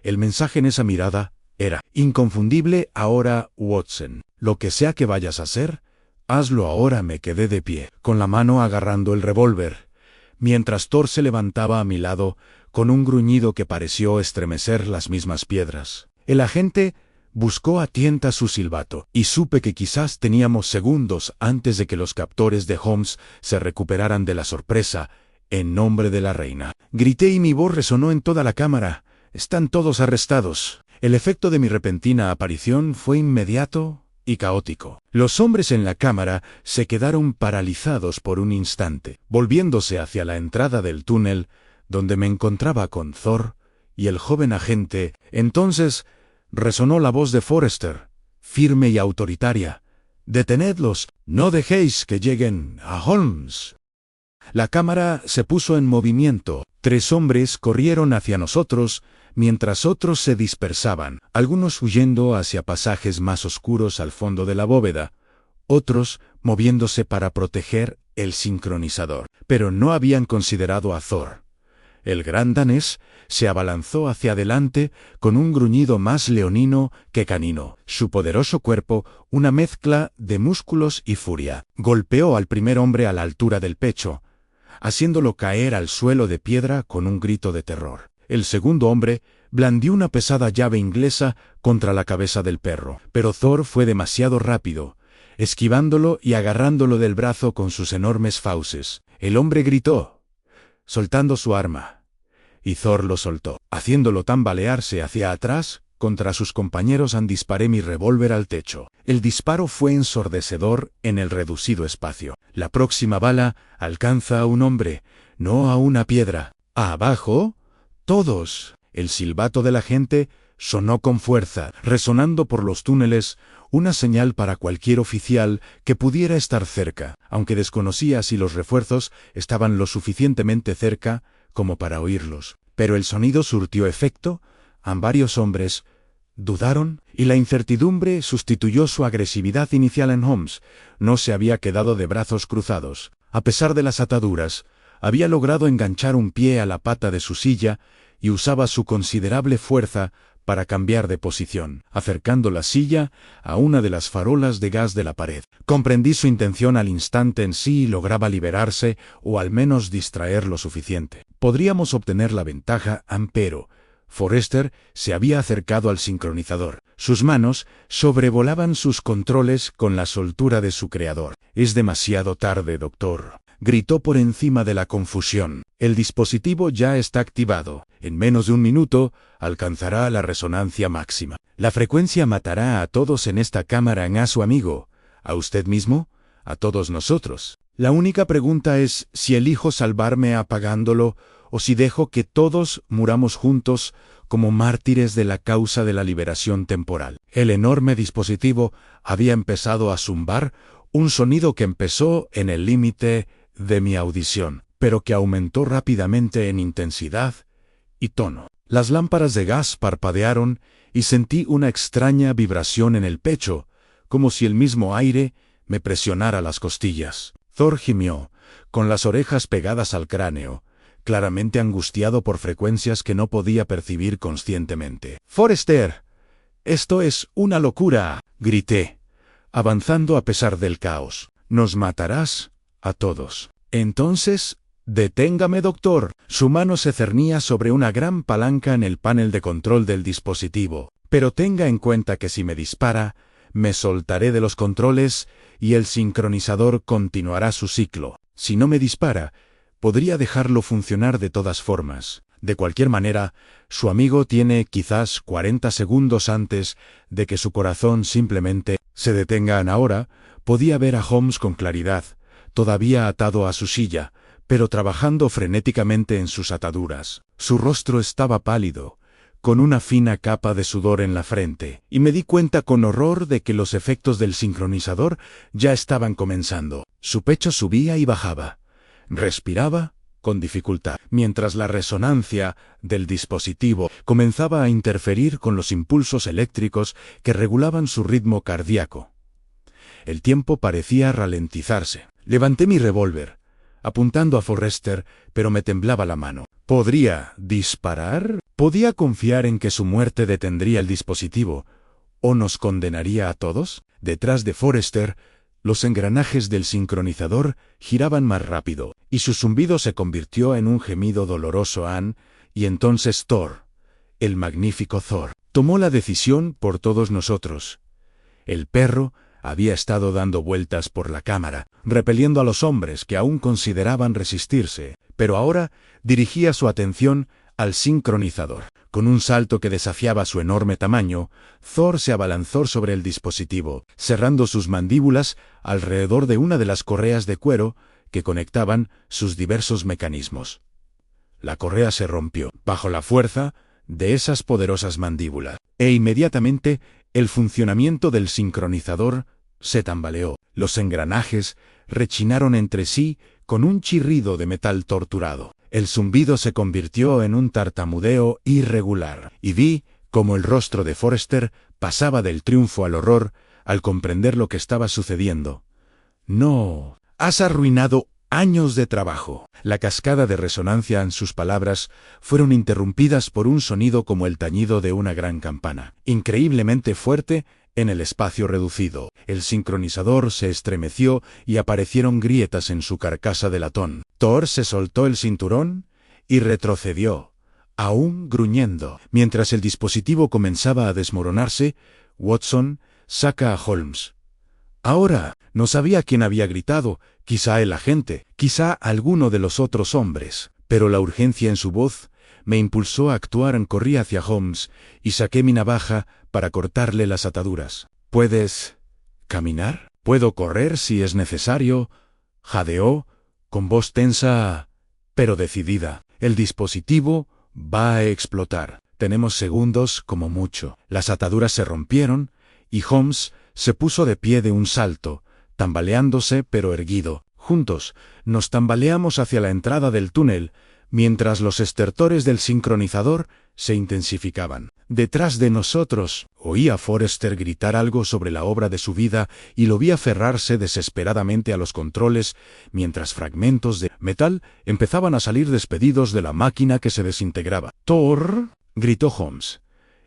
El mensaje en esa mirada era inconfundible. Ahora, Watson, lo que sea que vayas a hacer, hazlo ahora. Me quedé de pie, con la mano agarrando el revólver, mientras Thor se levantaba a mi lado, con un gruñido que pareció estremecer las mismas piedras. El agente buscó a tientas su silbato, y supe que quizás teníamos segundos antes de que los captores de Holmes se recuperaran de la sorpresa. En nombre de la reina, grité y mi voz resonó en toda la cámara. Están todos arrestados. El efecto de mi repentina aparición fue inmediato y caótico. Los hombres en la cámara se quedaron paralizados por un instante, volviéndose hacia la entrada del túnel, donde me encontraba con Thor y el joven agente. Entonces resonó la voz de Forrester, firme y autoritaria. «Detenedlos, no dejéis que lleguen a Holmes». La cámara se puso en movimiento. 3 hombres corrieron hacia nosotros, mientras otros se dispersaban, algunos huyendo hacia pasajes más oscuros al fondo de la bóveda, otros moviéndose para proteger el sincronizador. Pero no habían considerado a Thor. El gran danés se abalanzó hacia adelante con un gruñido más leonino que canino. Su poderoso cuerpo, una mezcla de músculos y furia, golpeó al primer hombre a la altura del pecho, haciéndolo caer al suelo de piedra con un grito de terror. El segundo hombre blandió una pesada llave inglesa contra la cabeza del perro, pero Thor fue demasiado rápido. esquivándolo y agarrándolo del brazo con sus enormes fauces. El hombre gritó, soltando su arma, y Thor lo soltó, haciéndolo tambalearse hacia atrás. Contra sus compañeros disparé mi revólver al techo. El disparo fue ensordecedor en el reducido espacio. La próxima bala alcanza a un hombre, no a una piedra. ¡Abajo! ¡Todos! El silbato de la gente sonó con fuerza, resonando por los túneles, una señal para cualquier oficial que pudiera estar cerca, aunque desconocía si los refuerzos estaban lo suficientemente cerca como para oírlos. Pero el sonido surtió efecto. Varios hombres dudaron, y la incertidumbre sustituyó su agresividad inicial en Holmes. No se había quedado de brazos cruzados. A pesar de las ataduras, había logrado enganchar un pie a la pata de su silla y usaba su considerable fuerza para cambiar de posición, acercando la silla a una de las farolas de gas de la pared. Comprendí su intención al instante en sí y lograba liberarse o al menos distraer lo suficiente. Podríamos obtener la ventaja, pero Forrester se había acercado al sincronizador. Sus manos sobrevolaban sus controles con la soltura de su creador. «Es demasiado tarde, doctor», gritó por encima de la confusión. «El dispositivo ya está activado. En menos de un minuto alcanzará la resonancia máxima. La frecuencia matará a todos en esta cámara, a su amigo, a usted mismo, a todos nosotros. La única pregunta es si elijo salvarme apagándolo o si dejo que todos muramos juntos como mártires de la causa de la liberación temporal». El enorme dispositivo había empezado a zumbar, un sonido que empezó en el límite de mi audición, pero que aumentó rápidamente en intensidad y tono. Las lámparas de gas parpadearon y sentí una extraña vibración en el pecho, como si el mismo aire me presionara las costillas. Thor gimió, con las orejas pegadas al cráneo, claramente angustiado por frecuencias que no podía percibir conscientemente. «Forrester, esto es una locura», grité, avanzando a pesar del caos. «Nos matarás a todos». «Entonces, deténgame, doctor». Su mano se cernía sobre una gran palanca en el panel de control del dispositivo. «Pero tenga en cuenta que si me dispara, me soltaré de los controles y el sincronizador continuará su ciclo. Si no me dispara, podría dejarlo funcionar de todas formas. De cualquier manera, su amigo tiene quizás 40 segundos antes de que su corazón simplemente se detenga». Ahora podía ver a Holmes con claridad, todavía atado a su silla, pero trabajando frenéticamente en sus ataduras. Su rostro estaba pálido, con una fina capa de sudor en la frente, y me di cuenta con horror de que los efectos del sincronizador ya estaban comenzando. Su pecho subía y bajaba. Respiraba con dificultad, mientras la resonancia del dispositivo comenzaba a interferir con los impulsos eléctricos que regulaban su ritmo cardíaco. El tiempo parecía ralentizarse. Levanté mi revólver, apuntando a Forrester, pero me temblaba la mano. ¿Podría disparar? ¿Podía confiar en que su muerte detendría el dispositivo o nos condenaría a todos? Detrás de Forrester, los engranajes del sincronizador giraban más rápido, y su zumbido se convirtió en un gemido doloroso. Y entonces Thor, el magnífico Thor, tomó la decisión por todos nosotros. El perro había estado dando vueltas por la cámara, repeliendo a los hombres que aún consideraban resistirse, pero ahora dirigía su atención al sincronizador. Con un salto que desafiaba su enorme tamaño, Thor se abalanzó sobre el dispositivo, cerrando sus mandíbulas alrededor de una de las correas de cuero que conectaban sus diversos mecanismos. La correa se rompió bajo la fuerza de esas poderosas mandíbulas, e inmediatamente el funcionamiento del sincronizador se tambaleó. Los engranajes rechinaron entre sí con un chirrido de metal torturado. El zumbido se convirtió en un tartamudeo irregular, y vi cómo el rostro de Forrester pasaba del triunfo al horror al comprender lo que estaba sucediendo. «No, has arruinado años de trabajo». La cascada de resonancia en sus palabras fueron interrumpidas por un sonido como el tañido de una gran campana, increíblemente fuerte en el espacio reducido. El sincronizador se estremeció y aparecieron grietas en su carcasa de latón. Thor se soltó el cinturón y retrocedió, aún gruñendo. Mientras el dispositivo comenzaba a desmoronarse, Watson saca a Holmes. Ahora, no sabía quién había gritado, quizá el agente, quizá alguno de los otros hombres, pero la urgencia en su voz me impulsó a actuar. Corrí hacia Holmes y saqué mi navaja para cortarle las ataduras. ¿Puedes caminar? ¿Puedo correr si es necesario? Jadeó, con voz tensa, pero decidida. El dispositivo va a explotar. Tenemos segundos como mucho. Las ataduras se rompieron y Holmes se puso de pie de un salto, tambaleándose pero erguido. Juntos nos tambaleamos hacia la entrada del túnel, mientras los estertores del sincronizador se intensificaban. Detrás de nosotros oí a Forrester gritar algo sobre la obra de su vida y lo vi aferrarse desesperadamente a los controles, mientras fragmentos de metal empezaban a salir despedidos de la máquina que se desintegraba. «¡Thor!», gritó Holmes,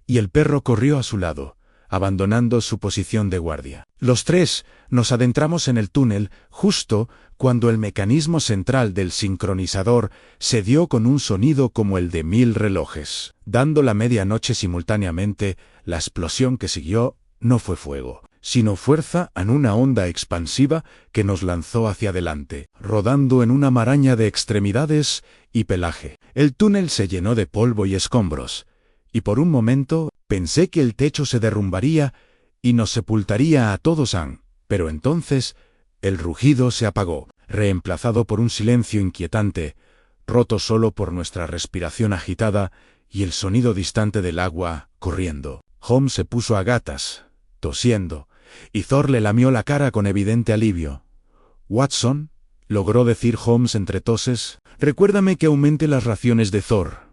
y el perro corrió a su lado, abandonando su posición de guardia. Los tres nos adentramos en el túnel justo cuando el mecanismo central del sincronizador se dio con un sonido como el de 1000 relojes. Dando la medianoche simultáneamente, la explosión que siguió no fue fuego, sino fuerza en una onda expansiva que nos lanzó hacia adelante, rodando en una maraña de extremidades y pelaje. El túnel se llenó de polvo y escombros, y por un momento pensé que el techo se derrumbaría y nos sepultaría a todos. Pero entonces el rugido se apagó, reemplazado por un silencio inquietante, roto solo por nuestra respiración agitada y el sonido distante del agua corriendo. Holmes se puso a gatas, tosiendo, y Thor le lamió la cara con evidente alivio. «Watson», logró decir Holmes entre toses, «recuérdame que aumente las raciones de Thor.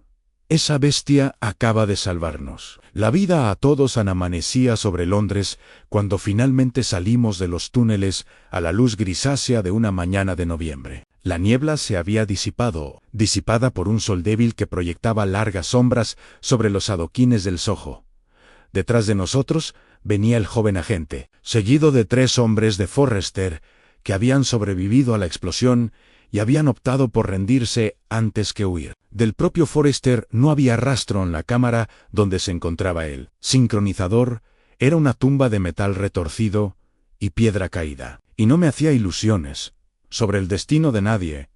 Esa bestia acaba de salvarnos». La vida a todos amanecía sobre Londres cuando finalmente salimos de los túneles a la luz grisácea de una mañana de noviembre. La niebla se había disipado, disipada por un sol débil que proyectaba largas sombras sobre los adoquines del Soho. Detrás de nosotros venía el joven agente, seguido de 3 hombres de Forrester que habían sobrevivido a la explosión y habían optado por rendirse antes que huir. Del propio Forrester no había rastro en la cámara donde se encontraba el sincronizador. Era una tumba de metal retorcido y piedra caída, y no me hacía ilusiones sobre el destino de nadie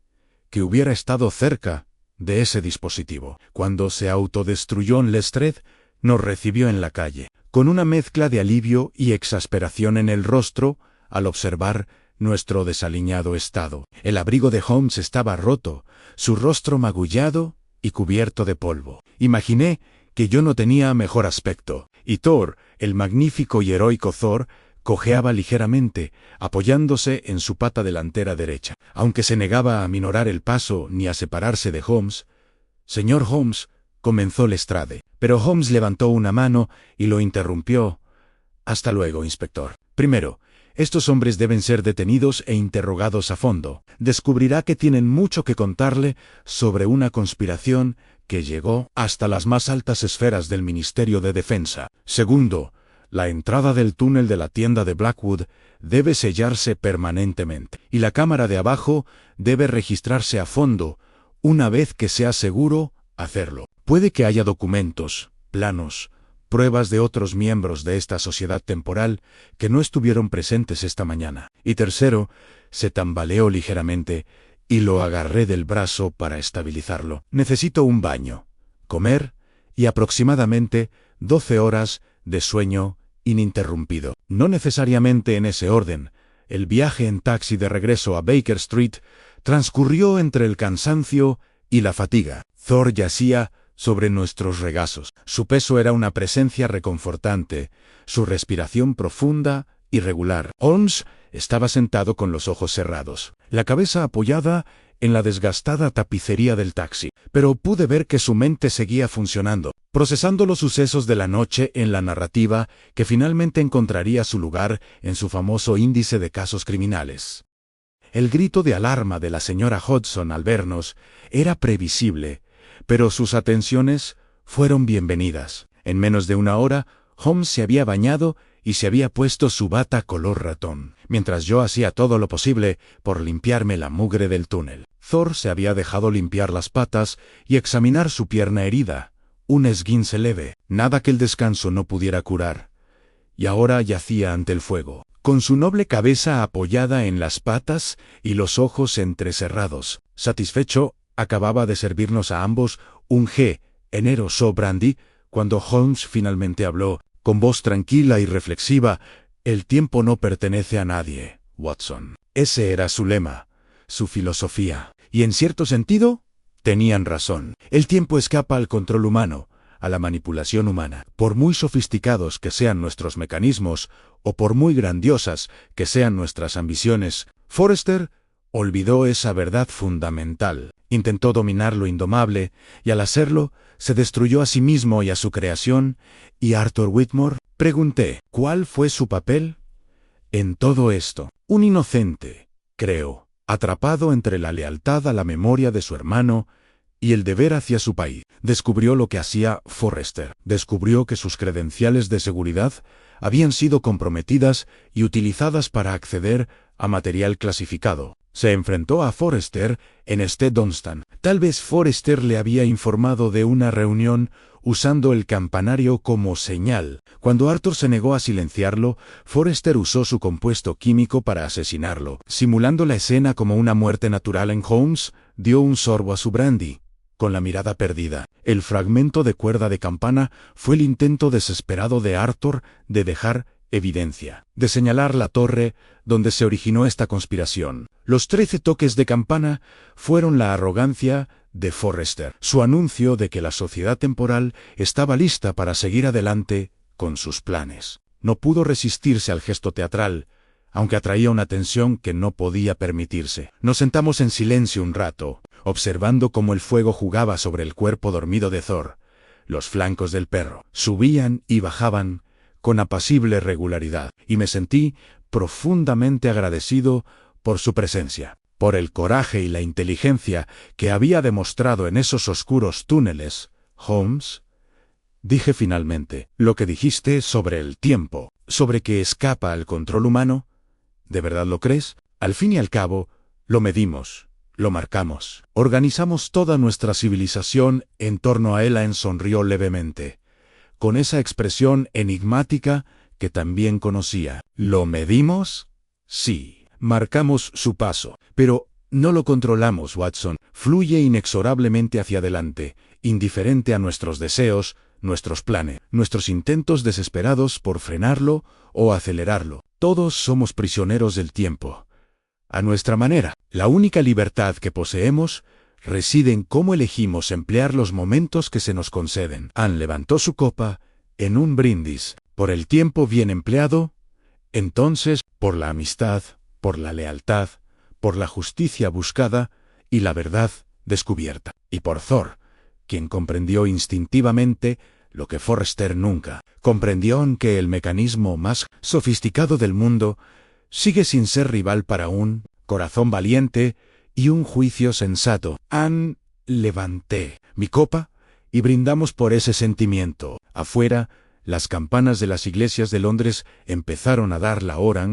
que hubiera estado cerca de ese dispositivo. Cuando se autodestruyó en Lestrade, nos recibió en la calle, con una mezcla de alivio y exasperación en el rostro al observar nuestro desaliñado estado. El abrigo de Holmes estaba roto, su rostro magullado y cubierto de polvo. Imaginé que yo no tenía mejor aspecto, y Thor, el magnífico y heroico Thor, cojeaba ligeramente, apoyándose en su pata delantera derecha. Aunque se negaba a aminorar el paso ni a separarse de Holmes. «Señor Holmes», comenzó Lestrade, pero Holmes levantó una mano y lo interrumpió. «Hasta luego, inspector. Primero, estos hombres deben ser detenidos e interrogados a fondo. Descubrirá que tienen mucho que contarle sobre una conspiración que llegó hasta las más altas esferas del Ministerio de Defensa. Segundo, la entrada del túnel de la tienda de Blackwood debe sellarse permanentemente, y la cámara de abajo debe registrarse a fondo una vez que sea seguro hacerlo. Puede que haya documentos, planos, pruebas de otros miembros de esta sociedad temporal que no estuvieron presentes esta mañana». Y tercero, se tambaleó ligeramente y lo agarré del brazo para estabilizarlo. «Necesito un baño, comer y aproximadamente 12 horas de sueño ininterrumpido». No necesariamente en ese orden. El viaje en taxi de regreso a Baker Street transcurrió entre el cansancio y la fatiga. Thor yacía sobre nuestros regazos. Su peso era una presencia reconfortante, su respiración profunda y regular. Holmes estaba sentado con los ojos cerrados, la cabeza apoyada en la desgastada tapicería del taxi, pero pude ver que su mente seguía funcionando, procesando los sucesos de la noche en la narrativa que finalmente encontraría su lugar en su famoso índice de casos criminales. El grito de alarma de la señora Hodgson al vernos era previsible, pero sus atenciones fueron bienvenidas. En menos de una hora, Holmes se había bañado y se había puesto su bata color ratón, mientras yo hacía todo lo posible por limpiarme la mugre del túnel. Thor se había dejado limpiar las patas y examinar su pierna herida, un esguince leve, nada que el descanso no pudiera curar, y ahora yacía ante el fuego, con su noble cabeza apoyada en las patas y los ojos entrecerrados. Satisfecho, acababa de servirnos a ambos un generoso brandy, cuando Holmes finalmente habló, con voz tranquila y reflexiva: «El tiempo no pertenece a nadie, Watson». Ese era su lema, su filosofía. Y en cierto sentido, tenían razón. El tiempo escapa al control humano, a la manipulación humana. Por muy sofisticados que sean nuestros mecanismos, o por muy grandiosas que sean nuestras ambiciones, Forrester olvidó esa verdad fundamental. Intentó dominar lo indomable, y al hacerlo, se destruyó a sí mismo y a su creación. ¿Y Arthur Whitmore? Pregunté. ¿Cuál fue su papel en todo esto? Un inocente, creo, atrapado entre la lealtad a la memoria de su hermano y el deber hacia su país. Descubrió lo que hacía Forrester. Descubrió que sus credenciales de seguridad habían sido comprometidas y utilizadas para acceder a material clasificado. Se enfrentó a Forrester en Dunstan. Tal vez Forrester le había informado de una reunión usando el campanario como señal. Cuando Arthur se negó a silenciarlo, Forrester usó su compuesto químico para asesinarlo. Simulando la escena como una muerte natural en Holmes, dio un sorbo a su brandy, con la mirada perdida. El fragmento de cuerda de campana fue el intento desesperado de Arthur de dejar evidencia, de señalar la torre donde se originó esta conspiración. Los 13 toques de campana fueron la arrogancia de Forrester, su anuncio de que la sociedad temporal estaba lista para seguir adelante con sus planes. No pudo resistirse al gesto teatral, aunque atraía una tensión que no podía permitirse. Nos sentamos en silencio un rato, observando cómo el fuego jugaba sobre el cuerpo dormido de Thor. Los flancos del perro subían y bajaban con apacible regularidad, y me sentí profundamente agradecido por su presencia, por el coraje y la inteligencia que había demostrado en esos oscuros túneles. Holmes, dije finalmente, lo que dijiste sobre el tiempo, sobre que escapa al control humano, ¿de verdad lo crees? Al fin y al cabo, lo medimos, lo marcamos, organizamos toda nuestra civilización en torno a él. Sonrió levemente, con esa expresión enigmática que también conocía. ¿Lo medimos? Sí. Marcamos su paso, pero no lo controlamos, Watson. Fluye inexorablemente hacia adelante, indiferente a nuestros deseos, nuestros planes, nuestros intentos desesperados por frenarlo o acelerarlo. Todos somos prisioneros del tiempo, a nuestra manera. La única libertad que poseemos reside en cómo elegimos emplear los momentos que se nos conceden. Anne levantó su copa en un brindis por el tiempo bien empleado, entonces por la amistad, por la lealtad, por la justicia buscada y la verdad descubierta, y por Thor, quien comprendió instintivamente lo que Forrester nunca comprendió, que el mecanismo más sofisticado del mundo sigue sin ser rival para un corazón valiente y un juicio sensato. Anne, levanté mi copa y brindamos por ese sentimiento. Afuera, las campanas de las iglesias de Londres empezaron a dar la hora,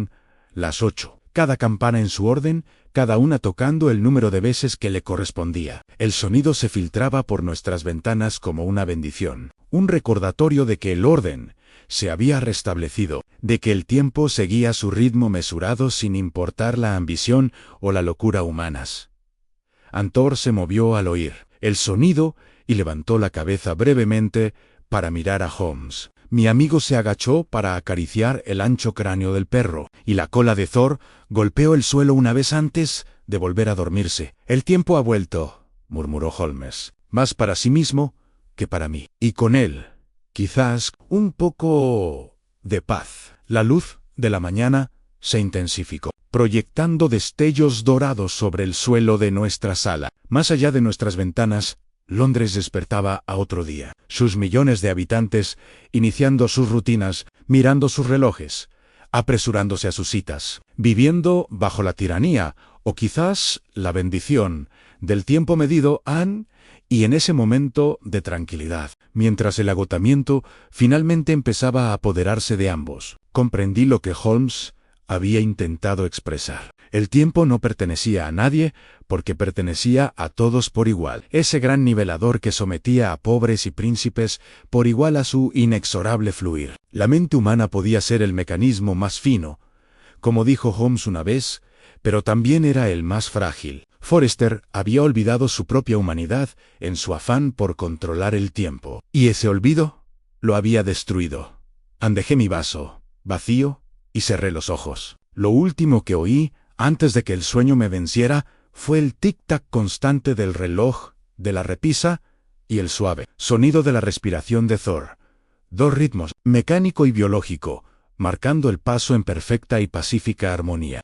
las 8. Cada campana en su orden, cada una tocando el número de veces que le correspondía. El sonido se filtraba por nuestras ventanas como una bendición, un recordatorio de que el orden se había restablecido, de que el tiempo seguía su ritmo mesurado sin importar la ambición o la locura humanas. Antor se movió al oír el sonido y levantó la cabeza brevemente para mirar a Holmes. Mi amigo se agachó para acariciar el ancho cráneo del perro, y la cola de Thor golpeó el suelo una vez antes de volver a dormirse. «El tiempo ha vuelto», murmuró Holmes, «más para sí mismo que para mí. Y con él, quizás, un poco de paz». La luz de la mañana se intensificó, proyectando destellos dorados sobre el suelo de nuestra sala. Más allá de nuestras ventanas, Londres despertaba a otro día. Sus millones de habitantes, iniciando sus rutinas, mirando sus relojes, apresurándose a sus citas, viviendo bajo la tiranía, o quizás la bendición, del tiempo medido, y en ese momento de tranquilidad, mientras el agotamiento finalmente empezaba a apoderarse de ambos, comprendí lo que Holmes había intentado expresar. El tiempo no pertenecía a nadie, porque pertenecía a todos por igual. Ese gran nivelador que sometía a pobres y príncipes por igual a su inexorable fluir. La mente humana podía ser el mecanismo más fino, como dijo Holmes una vez, pero también era el más frágil. Forrester había olvidado su propia humanidad en su afán por controlar el tiempo. Y ese olvido lo había destruido. Andejé mi vaso, vacío, y cerré los ojos. Lo último que oí, antes de que el sueño me venciera, fue el tic-tac constante del reloj, de la repisa, y el suave sonido de la respiración de Thor. Dos ritmos, mecánico y biológico, marcando el paso en perfecta y pacífica armonía.